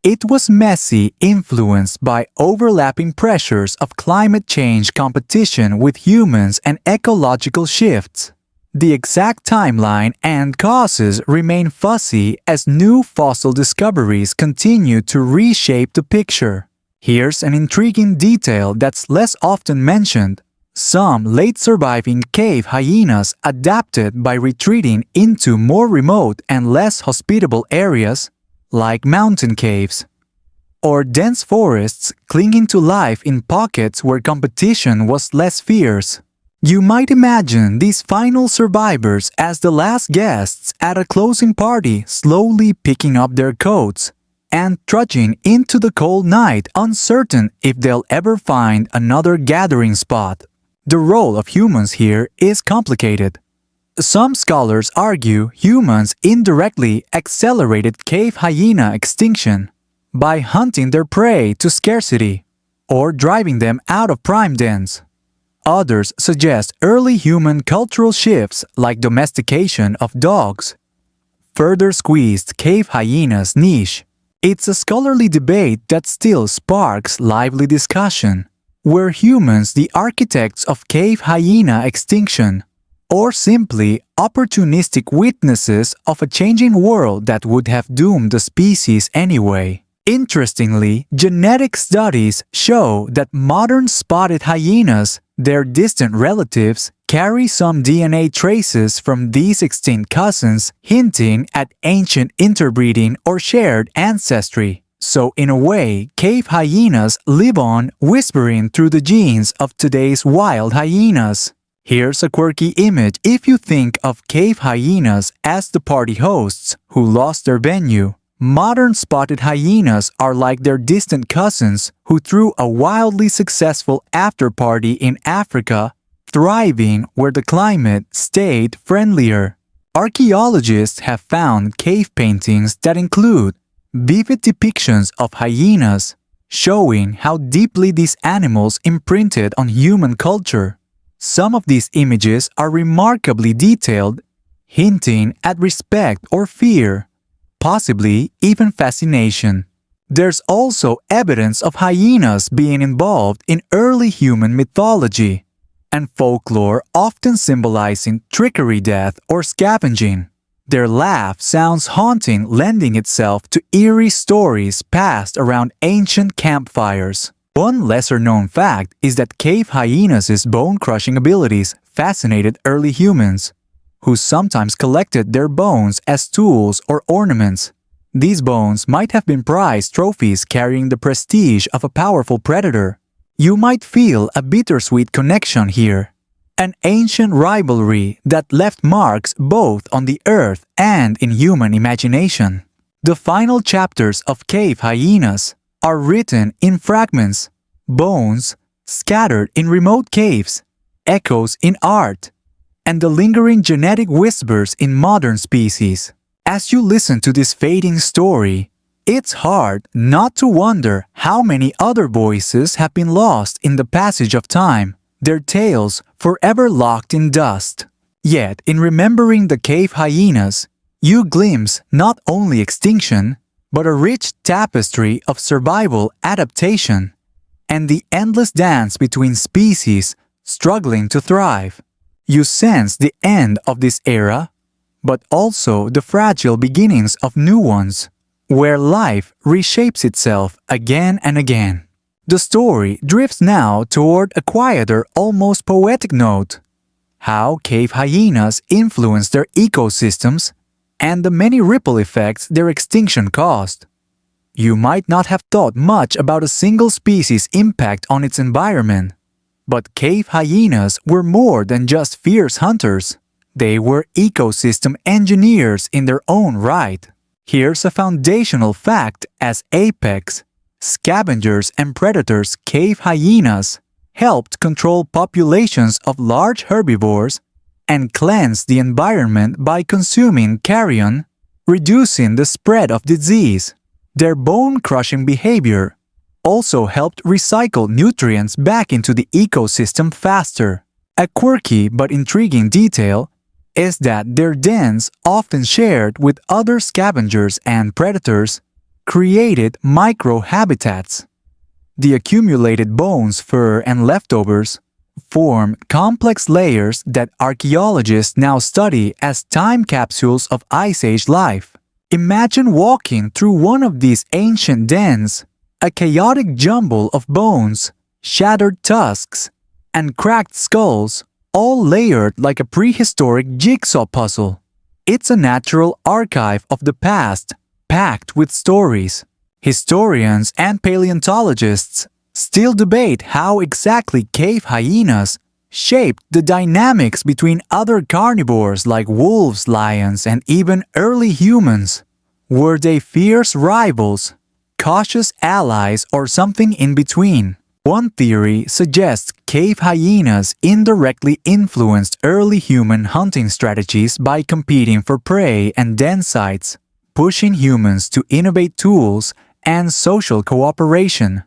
It was messy, influenced by overlapping pressures of climate change, competition with humans, and ecological shifts. The exact timeline and causes remain fuzzy as new fossil discoveries continue to reshape the picture. Here's an intriguing detail that's less often mentioned. Some late-surviving cave hyenas adapted by retreating into more remote and less hospitable areas, like mountain caves, or dense forests, clinging to life in pockets where competition was less fierce. You might imagine these final survivors as the last guests at a closing party, slowly picking up their coats and trudging into the cold night, uncertain if they'll ever find another gathering spot. The role of humans here is complicated. Some scholars argue humans indirectly accelerated cave hyena extinction by hunting their prey to scarcity or driving them out of prime dens. Others suggest early human cultural shifts like domestication of dogs further squeezed cave hyena's niche. It's a scholarly debate that still sparks lively discussion. Were humans the architects of cave hyena extinction, or simply opportunistic witnesses of a changing world that would have doomed the species anyway? Interestingly, genetic studies show that modern spotted hyenas, their distant relatives, carry some DNA traces from these extinct cousins, hinting at ancient interbreeding or shared ancestry. So in a way, cave hyenas live on, whispering through the genes of today's wild hyenas. Here's a quirky image if you think of cave hyenas as the party hosts who lost their venue. Modern spotted hyenas are like their distant cousins who threw a wildly successful after-party in Africa, thriving where the climate stayed friendlier. Archaeologists have found cave paintings that include vivid depictions of hyenas, showing how deeply these animals imprinted on human culture. Some of these images are remarkably detailed, hinting at respect or fear, possibly even fascination. There's also evidence of hyenas being involved in early human mythology and folklore, often symbolizing trickery, death, or scavenging. Their laugh sounds haunting, lending itself to eerie stories passed around ancient campfires. One lesser-known fact is that cave hyenas' bone-crushing abilities fascinated early humans, who sometimes collected their bones as tools or ornaments. These bones might have been prized trophies carrying the prestige of a powerful predator. You might feel a bittersweet connection here, an ancient rivalry that left marks both on the earth and in human imagination. The final chapters of Cave Hyenas are written in fragments, bones scattered in remote caves, echoes in art, and the lingering genetic whispers in modern species. As you listen to this fading story, it's hard not to wonder how many other voices have been lost in the passage of time, their tales forever locked in dust. Yet, in remembering the cave hyenas, you glimpse not only extinction, but a rich tapestry of survival, adaptation, and the endless dance between species struggling to thrive. You sense the end of this era, but also the fragile beginnings of new ones, where life reshapes itself again and again. The story drifts now toward a quieter, almost poetic note: how cave hyenas influence their ecosystems and the many ripple effects their extinction caused. You might not have thought much about a single species' impact on its environment, but cave hyenas were more than just fierce hunters. They were ecosystem engineers in their own right. Here's a foundational fact: as apex, scavengers and predators, cave hyenas helped control populations of large herbivores and cleanse the environment by consuming carrion, reducing the spread of disease. Their bone-crushing behavior also helped recycle nutrients back into the ecosystem faster. A quirky but intriguing detail is that their dens, often shared with other scavengers and predators, created micro-habitats. The accumulated bones, fur, and leftovers form complex layers that archaeologists now study as time capsules of Ice Age life. Imagine walking through one of these ancient dens, a chaotic jumble of bones, shattered tusks, and cracked skulls, all layered like a prehistoric jigsaw puzzle. It's a natural archive of the past, packed with stories. Historians and paleontologists still debate how exactly cave hyenas shaped the dynamics between other carnivores like wolves, lions, and even early humans. Were they fierce rivals, cautious allies, or something in between? One theory suggests cave hyenas indirectly influenced early human hunting strategies by competing for prey and den sites, pushing humans to innovate tools and social cooperation.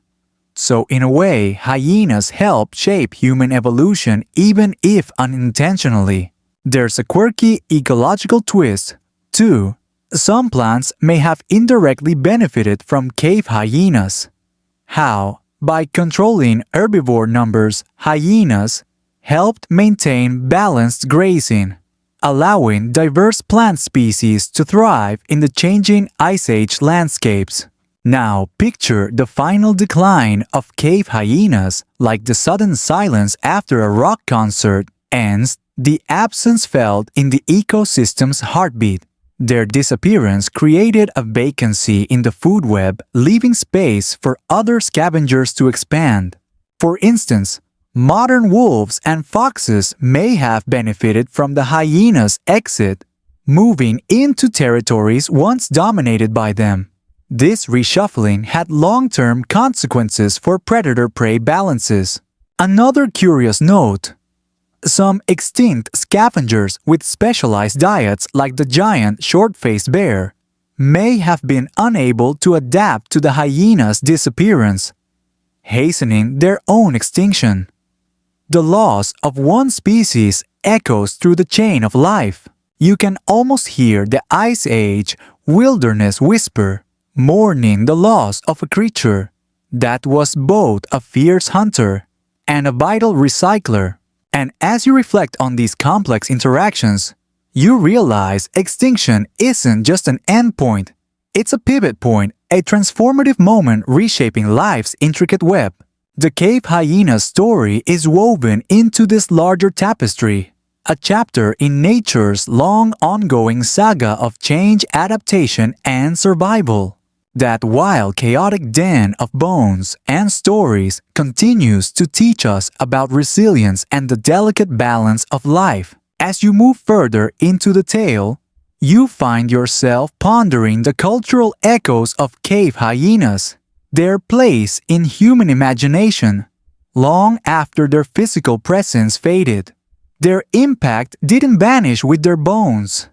So in a way, hyenas helped shape human evolution even if unintentionally. There's a quirky ecological twist, too. Some plants may have indirectly benefited from cave hyenas. How? By controlling herbivore numbers, hyenas helped maintain balanced grazing, allowing diverse plant species to thrive in the changing Ice Age landscapes. Now picture the final decline of cave hyenas like the sudden silence after a rock concert ends, the absence felt in the ecosystem's heartbeat. Their disappearance created a vacancy in the food web, leaving space for other scavengers to expand. For instance, modern wolves and foxes may have benefited from the hyenas' exit, moving into territories once dominated by them. This reshuffling had long-term consequences for predator-prey balances. Another curious note: Some extinct scavengers with specialized diets like the giant short-faced bear may have been unable to adapt to the hyena's disappearance, hastening their own extinction. The loss of one species echoes through the chain of life. You can almost hear the Ice Age wilderness whisper, mourning the loss of a creature that was both a fierce hunter and a vital recycler. And as you reflect on these complex interactions, you realize extinction isn't just an endpoint. It's a pivot point, a transformative moment reshaping life's intricate web. The cave hyena's story is woven into this larger tapestry, a chapter in nature's long ongoing saga of change, adaptation, and survival. That wild, chaotic den of bones and stories continues to teach us about resilience and the delicate balance of life. As you move further into the tale, you find yourself pondering the cultural echoes of cave hyenas, their place in human imagination, long after their physical presence faded. Their impact didn't vanish with their bones.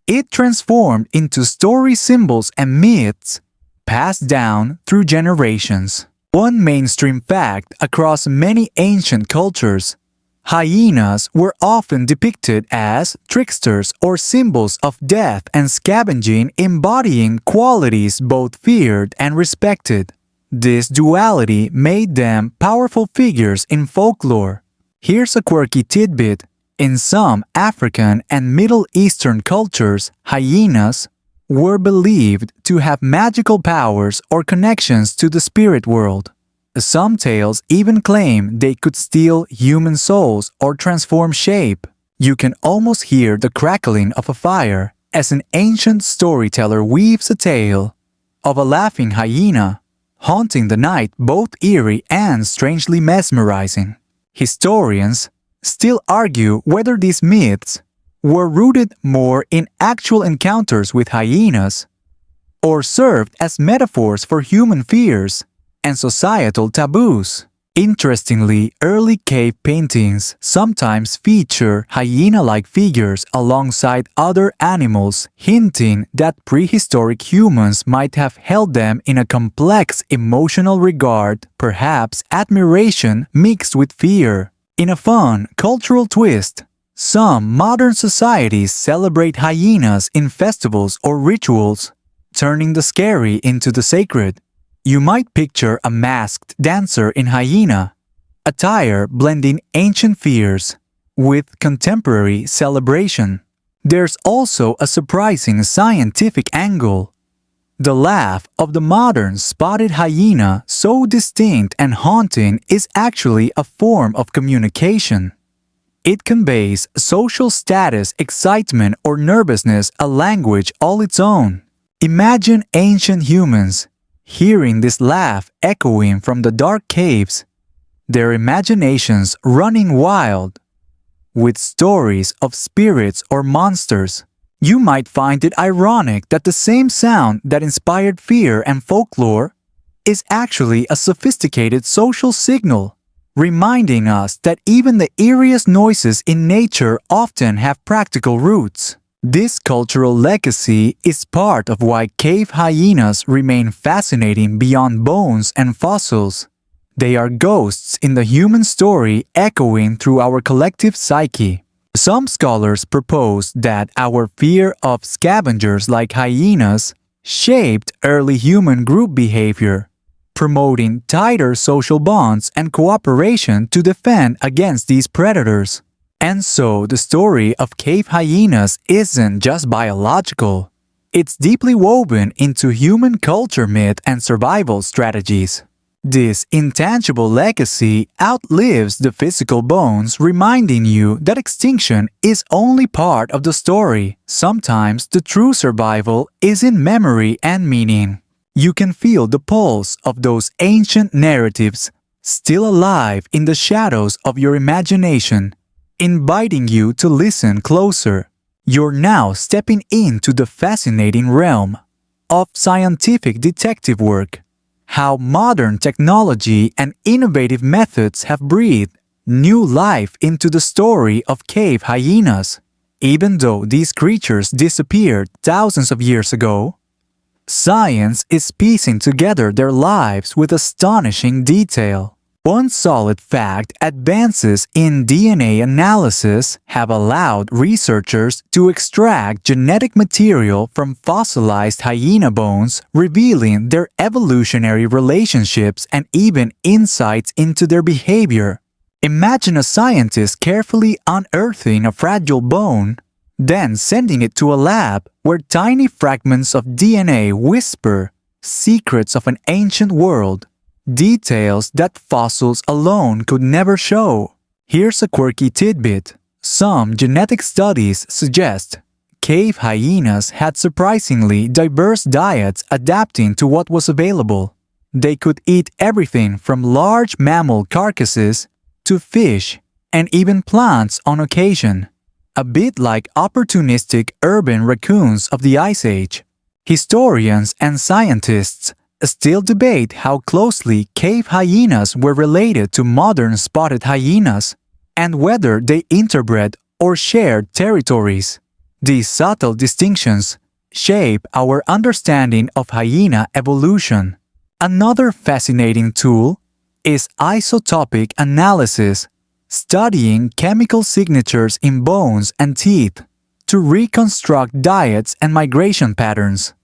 It transformed into story symbols and myths passed down through generations. One mainstream fact across many ancient cultures: hyenas were often depicted as tricksters or symbols of death and scavenging, embodying qualities both feared and respected. This duality made them powerful figures in folklore. Here's a quirky tidbit. In some African and Middle Eastern cultures, hyenas were believed to have magical powers or connections to the spirit world. Some tales even claim they could steal human souls or transform shape. You can almost hear the crackling of a fire as an ancient storyteller weaves a tale of a laughing hyena, haunting the night, both eerie and strangely mesmerizing. Historians still argue whether these myths were rooted more in actual encounters with hyenas or served as metaphors for human fears and societal taboos. Interestingly, early cave paintings sometimes feature hyena-like figures alongside other animals, hinting that prehistoric humans might have held them in a complex emotional regard, perhaps admiration mixed with fear. In a fun, cultural twist, some modern societies celebrate hyenas in festivals or rituals, turning the scary into the sacred. You might picture a masked dancer in hyena attire blending ancient fears with contemporary celebration. There's also a surprising scientific angle. The laugh of the modern spotted hyena, so distinct and haunting, is actually a form of communication. It conveys social status, excitement, or nervousness, a language all its own. Imagine ancient humans hearing this laugh echoing from the dark caves, their imaginations running wild with stories of spirits or monsters. You might find it ironic that the same sound that inspired fear and folklore is actually a sophisticated social signal, reminding us that even the eeriest noises in nature often have practical roots. This cultural legacy is part of why cave hyenas remain fascinating beyond bones and fossils. They are ghosts in the human story echoing through our collective psyche. Some scholars propose that our fear of scavengers like hyenas shaped early human group behavior, promoting tighter social bonds and cooperation to defend against these predators. And so the story of cave hyenas isn't just biological. It's deeply woven into human culture, myth, and survival strategies. This intangible legacy outlives the physical bones, reminding you that extinction is only part of the story. Sometimes the true survival is in memory and meaning. You can feel the pulse of those ancient narratives still alive in the shadows of your imagination, inviting you to listen closer. You're now stepping into the fascinating realm of scientific detective work. How modern technology and innovative methods have breathed new life into the story of cave hyenas. Even though these creatures disappeared thousands of years ago, science is piecing together their lives with astonishing detail. One solid fact: advances in DNA analysis have allowed researchers to extract genetic material from fossilized hyena bones, revealing their evolutionary relationships and even insights into their behavior. Imagine a scientist carefully unearthing a fragile bone, then sending it to a lab where tiny fragments of DNA whisper secrets of an ancient world. Details that fossils alone could never show. Here's a quirky tidbit. Some genetic studies suggest cave hyenas had surprisingly diverse diets adapting to what was available. They could eat everything from large mammal carcasses to fish and even plants on occasion, a bit like opportunistic urban raccoons of the Ice Age. Historians and scientists still debate how closely cave hyenas were related to modern spotted hyenas and whether they interbred or shared territories. These subtle distinctions shape our understanding of hyena evolution. Another fascinating tool is isotopic analysis, studying chemical signatures in bones and teeth to reconstruct diets and migration patterns.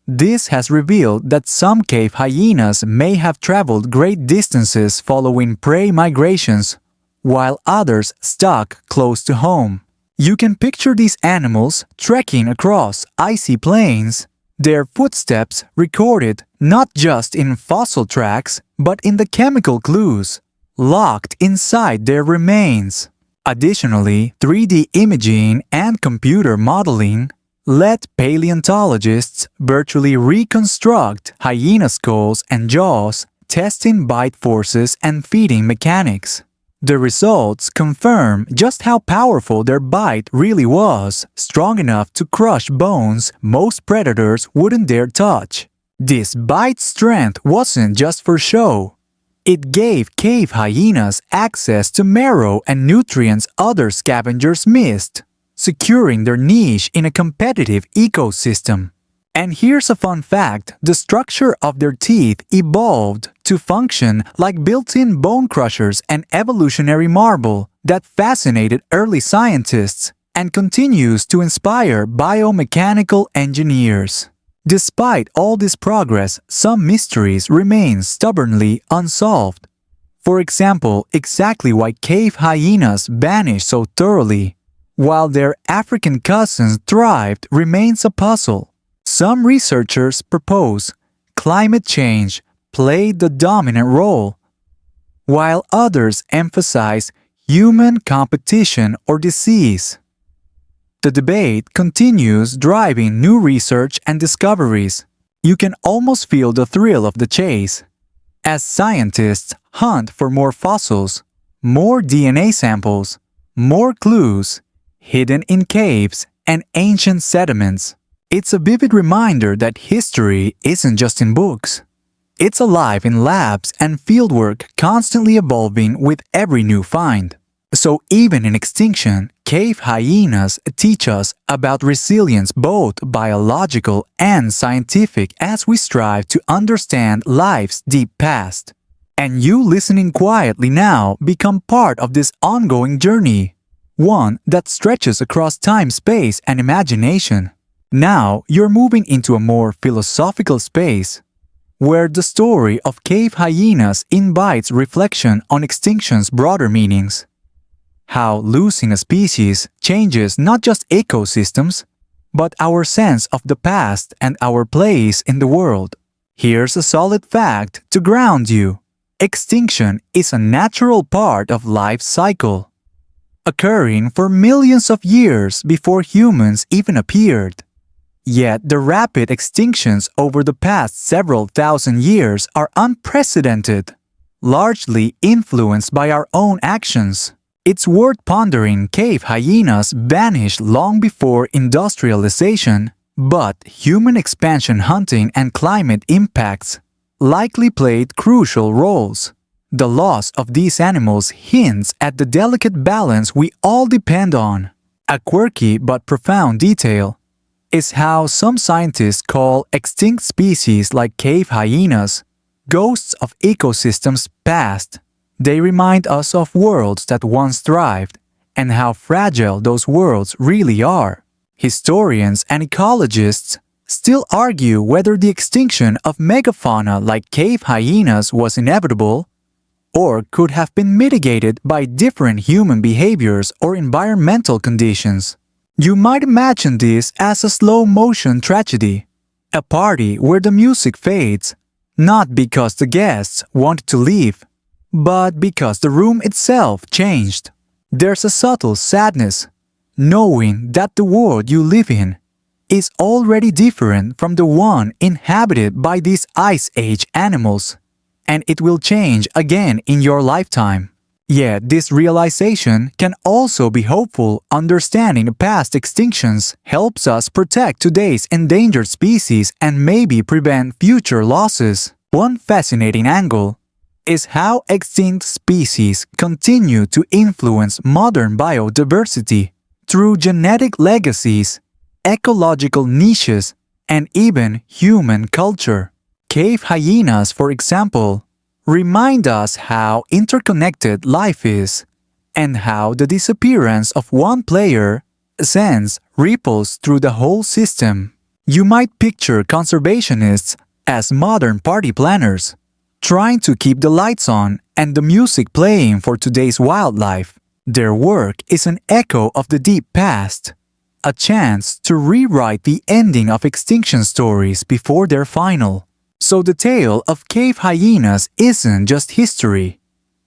This has revealed that some cave hyenas may have traveled great distances following prey migrations, while others stuck close to home. You can picture these animals trekking across icy plains, their footsteps recorded not just in fossil tracks but in the chemical clues locked inside their remains. Additionally, 3D imaging and computer modeling let paleontologists virtually reconstruct hyena skulls and jaws, testing bite forces and feeding mechanics. The results confirm just how powerful their bite really was, strong enough to crush bones most predators wouldn't dare touch. This bite strength wasn't just for show. It gave cave hyenas access to marrow and nutrients other scavengers missed, securing their niche in a competitive ecosystem. And here's a fun fact: the structure of their teeth evolved to function like built-in bone crushers, an evolutionary marvel that fascinated early scientists and continues to inspire biomechanical engineers. Despite all this progress, some mysteries remain stubbornly unsolved. For example, exactly why cave hyenas vanished so thoroughly while their African cousins thrived remains a puzzle. Some researchers propose climate change played the dominant role, while others emphasize human competition or disease. The debate continues, driving new research and discoveries. You can almost feel the thrill of the chase as scientists hunt for more fossils, more DNA samples, more clues hidden in caves and ancient sediments. It's a vivid reminder that history isn't just in books. It's alive in labs and fieldwork, constantly evolving with every new find. So even in Extinction, cave hyenas teach us about resilience, both biological and scientific, as we strive to understand life's deep past. And you listening quietly now become part of this ongoing journey, one that stretches across time, space, and imagination. Now you're moving into a more philosophical space, where the story of cave hyenas invites reflection on extinction's broader meanings. How losing a species changes not just ecosystems, but our sense of the past and our place in the world. Here's a solid fact to ground you. Extinction is a natural part of life's cycle, occurring for millions of years before humans even appeared. Yet the rapid extinctions over the past several thousand years are unprecedented, largely influenced by our own actions. It's worth pondering. Cave hyenas vanished long before industrialization, but human expansion, hunting, and climate impacts likely played crucial roles. The loss of these animals hints at the delicate balance we all depend on. A quirky but profound detail is how some scientists call extinct species like cave hyenas ghosts of ecosystems past. They remind us of worlds that once thrived and how fragile those worlds really are. Historians and ecologists still argue whether the extinction of megafauna like cave hyenas was inevitable or could have been mitigated by different human behaviors or environmental conditions. You might imagine this as a slow-motion tragedy, a party where the music fades, not because the guests wanted to leave, but because the room itself changed. There's a subtle sadness, knowing that the world you live in is already different from the one inhabited by these Ice Age animals, and it will change again in your lifetime. Yet this realization can also be hopeful. Understanding the past extinctions helps us protect today's endangered species and maybe prevent future losses. One fascinating angle is how extinct species continue to influence modern biodiversity through genetic legacies, ecological niches, and even human culture. Cave hyenas, for example, remind us how interconnected life is and how the disappearance of one player sends ripples through the whole system. You might picture conservationists as modern party planners, trying to keep the lights on and the music playing for today's wildlife. Their work is an echo of the deep past, a chance to rewrite the ending of extinction stories before their final. So the tale of cave hyenas isn't just history.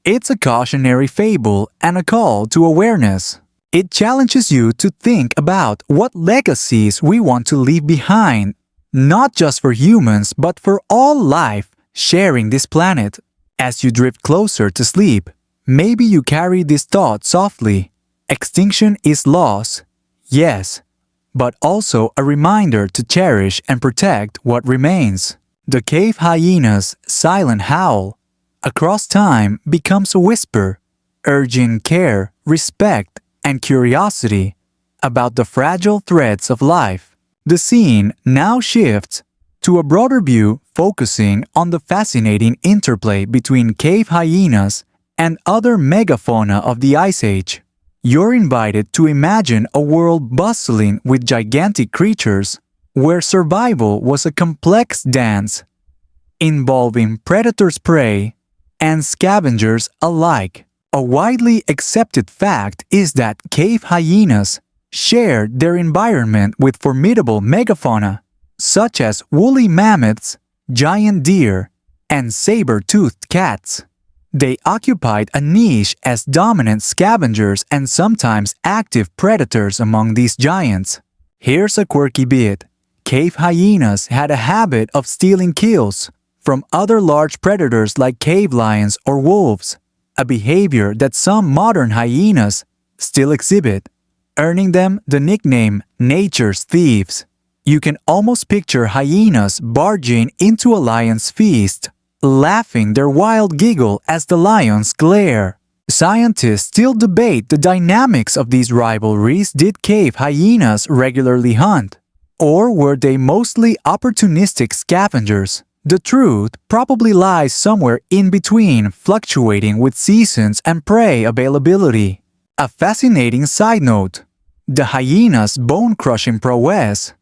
It's a cautionary fable and a call to awareness. It challenges you to think about what legacies we want to leave behind, not just for humans but for all life sharing this planet. As you drift closer to sleep, maybe you carry this thought softly. Extinction is loss, yes, but also a reminder to cherish and protect what remains. The cave hyena's silent howl across time becomes a whisper, urging care, respect, and curiosity about the fragile threads of life. The scene now shifts to a broader view focusing on the fascinating interplay between cave hyenas and other megafauna of the Ice Age. You're invited to imagine a world bustling with gigantic creatures where survival was a complex dance involving predators' prey and scavengers alike. A widely accepted fact is that cave hyenas shared their environment with formidable megafauna, such as woolly mammoths, giant deer, and saber-toothed cats. They occupied a niche as dominant scavengers and sometimes active predators among these giants. Here's a quirky bit. Cave hyenas had a habit of stealing kills from other large predators like cave lions or wolves, a behavior that some modern hyenas still exhibit, earning them the nickname nature's thieves. You can almost picture hyenas barging into a lion's feast, laughing their wild giggle as the lions glare. Scientists still debate the dynamics of these rivalries. Did cave hyenas regularly hunt? Or were they mostly opportunistic scavengers? The truth probably lies somewhere in between, fluctuating with seasons and prey availability. A fascinating side note: the hyenas' bone-crushing prowess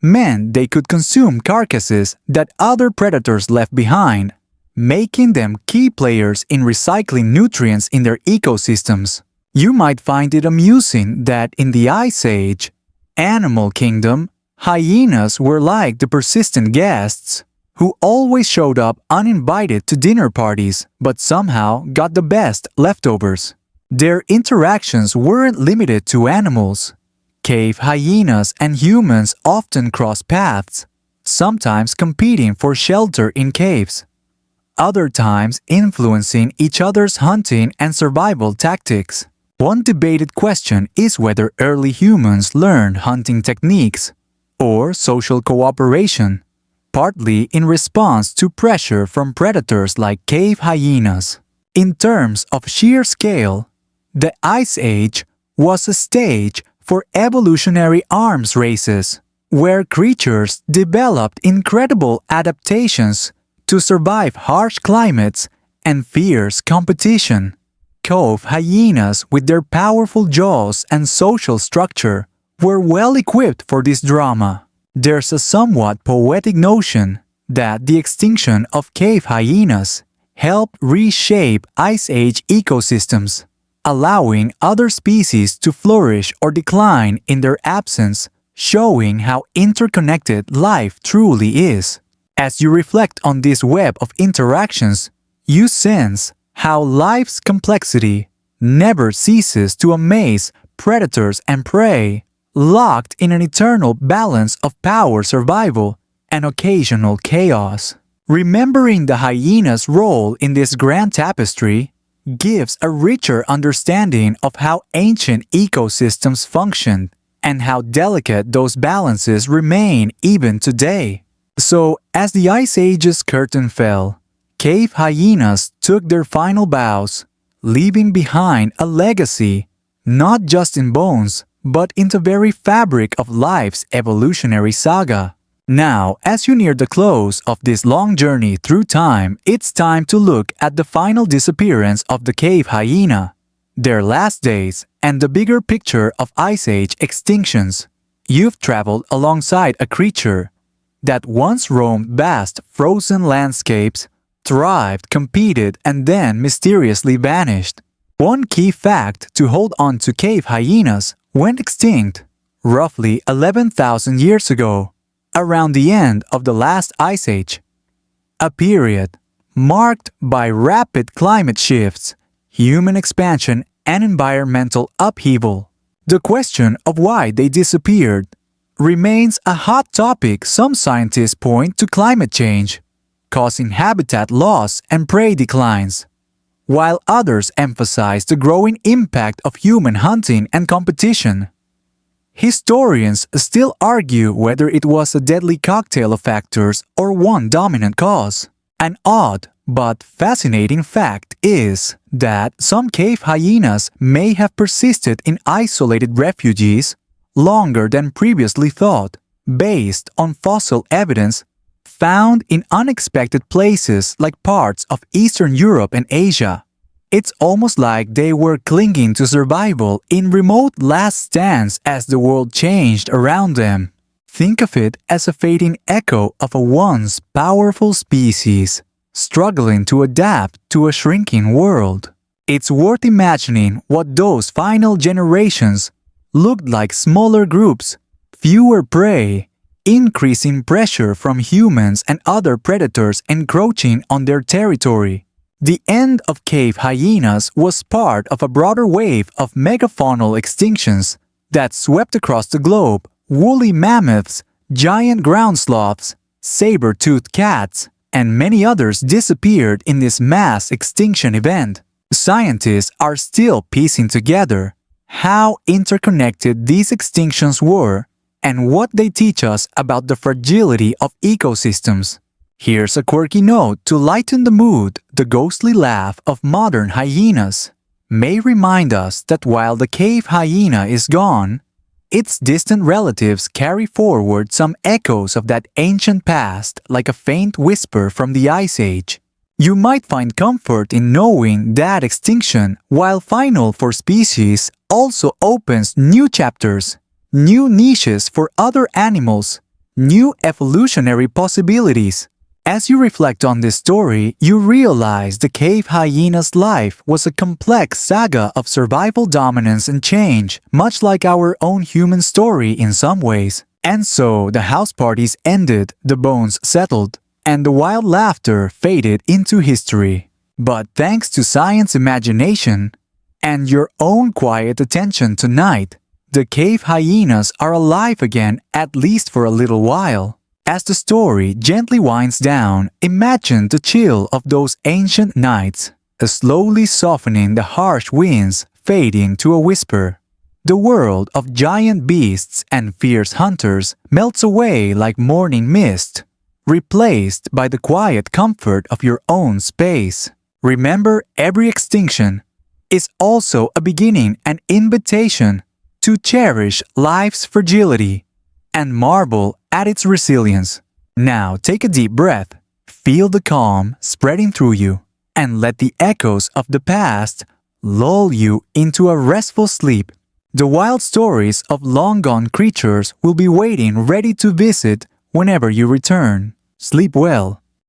meant they could consume carcasses that other predators left behind, making them key players in recycling nutrients in their ecosystems. You might find it amusing that in the Ice Age animal kingdom, hyenas were like the persistent guests who always showed up uninvited to dinner parties but somehow got the best leftovers. Their interactions weren't limited to animals. Cave hyenas and humans often cross paths, sometimes competing for shelter in caves, other times influencing each other's hunting and survival tactics. One debated question is whether early humans learned hunting techniques or social cooperation, partly in response to pressure from predators like cave hyenas. In terms of sheer scale, the Ice Age was a stage for evolutionary arms races, where creatures developed incredible adaptations to survive harsh climates and fierce competition. Cave hyenas, with their powerful jaws and social structure, were well equipped for this drama. There's a somewhat poetic notion that the extinction of cave hyenas helped reshape Ice Age ecosystems, allowing other species to flourish or decline in their absence, showing how interconnected life truly is. As you reflect on this web of interactions, you sense how life's complexity never ceases to amaze predators and prey, locked in an eternal balance of power, survival, and occasional chaos. Remembering the hyena's role in this grand tapestry gives a richer understanding of how ancient ecosystems functioned and how delicate those balances remain even today. So, as the Ice Age's curtain fell, cave hyenas took their final bows, leaving behind a legacy not just in bones, but in the very fabric of life's evolutionary saga. Now, as you near the close of this long journey through time, it's time to look at the final disappearance of the cave hyena, their last days, and the bigger picture of Ice Age extinctions. You've traveled alongside a creature that once roamed vast frozen landscapes, thrived, competed, and then mysteriously vanished. One key fact to hold on to: cave hyenas went extinct roughly 11,000 years ago, around the end of the last Ice Age, a period marked by rapid climate shifts, human expansion, and environmental upheaval. The question of why they disappeared remains a hot topic. Some scientists point to climate change, causing habitat loss and prey declines, while others emphasize the growing impact of human hunting and competition. Historians still argue whether it was a deadly cocktail of factors or one dominant cause. An odd but fascinating fact is that some cave hyenas may have persisted in isolated refuges longer than previously thought, based on fossil evidence found in unexpected places like parts of Eastern Europe and Asia. It's almost like they were clinging to survival in remote last stands as the world changed around them. Think of it as a fading echo of a once powerful species, struggling to adapt to a shrinking world. It's worth imagining what those final generations looked like: smaller groups, fewer prey, increasing pressure from humans and other predators encroaching on their territory. The end of cave hyenas was part of a broader wave of megafaunal extinctions that swept across the globe. Woolly mammoths, giant ground sloths, saber-toothed cats, and many others disappeared in this mass extinction event. Scientists are still piecing together how interconnected these extinctions were and what they teach us about the fragility of ecosystems. Here's a quirky note to lighten the mood: the ghostly laugh of modern hyenas may remind us that while the cave hyena is gone, its distant relatives carry forward some echoes of that ancient past, like a faint whisper from the Ice Age. You might find comfort in knowing that extinction, while final for species, also opens new chapters, new niches for other animals, new evolutionary possibilities. As you reflect on this story, you realize the cave hyena's life was a complex saga of survival, dominance, and change, much like our own human story in some ways. And so the house parties ended, the bones settled, and the wild laughter faded into history. But thanks to science imagination and your own quiet attention tonight, the cave hyenas are alive again, at least for a little while. As the story gently winds down, imagine the chill of those ancient nights, slowly softening, the harsh winds fading to a whisper. The world of giant beasts and fierce hunters melts away like morning mist, replaced by the quiet comfort of your own space. Remember, every extinction is also a beginning and invitation to cherish life's fragility and marvel at its resilience. Now take a deep breath, feel the calm spreading through you, and let the echoes of the past lull you into a restful sleep. The wild stories of long-gone creatures will be waiting ready to visit whenever you return. Sleep well.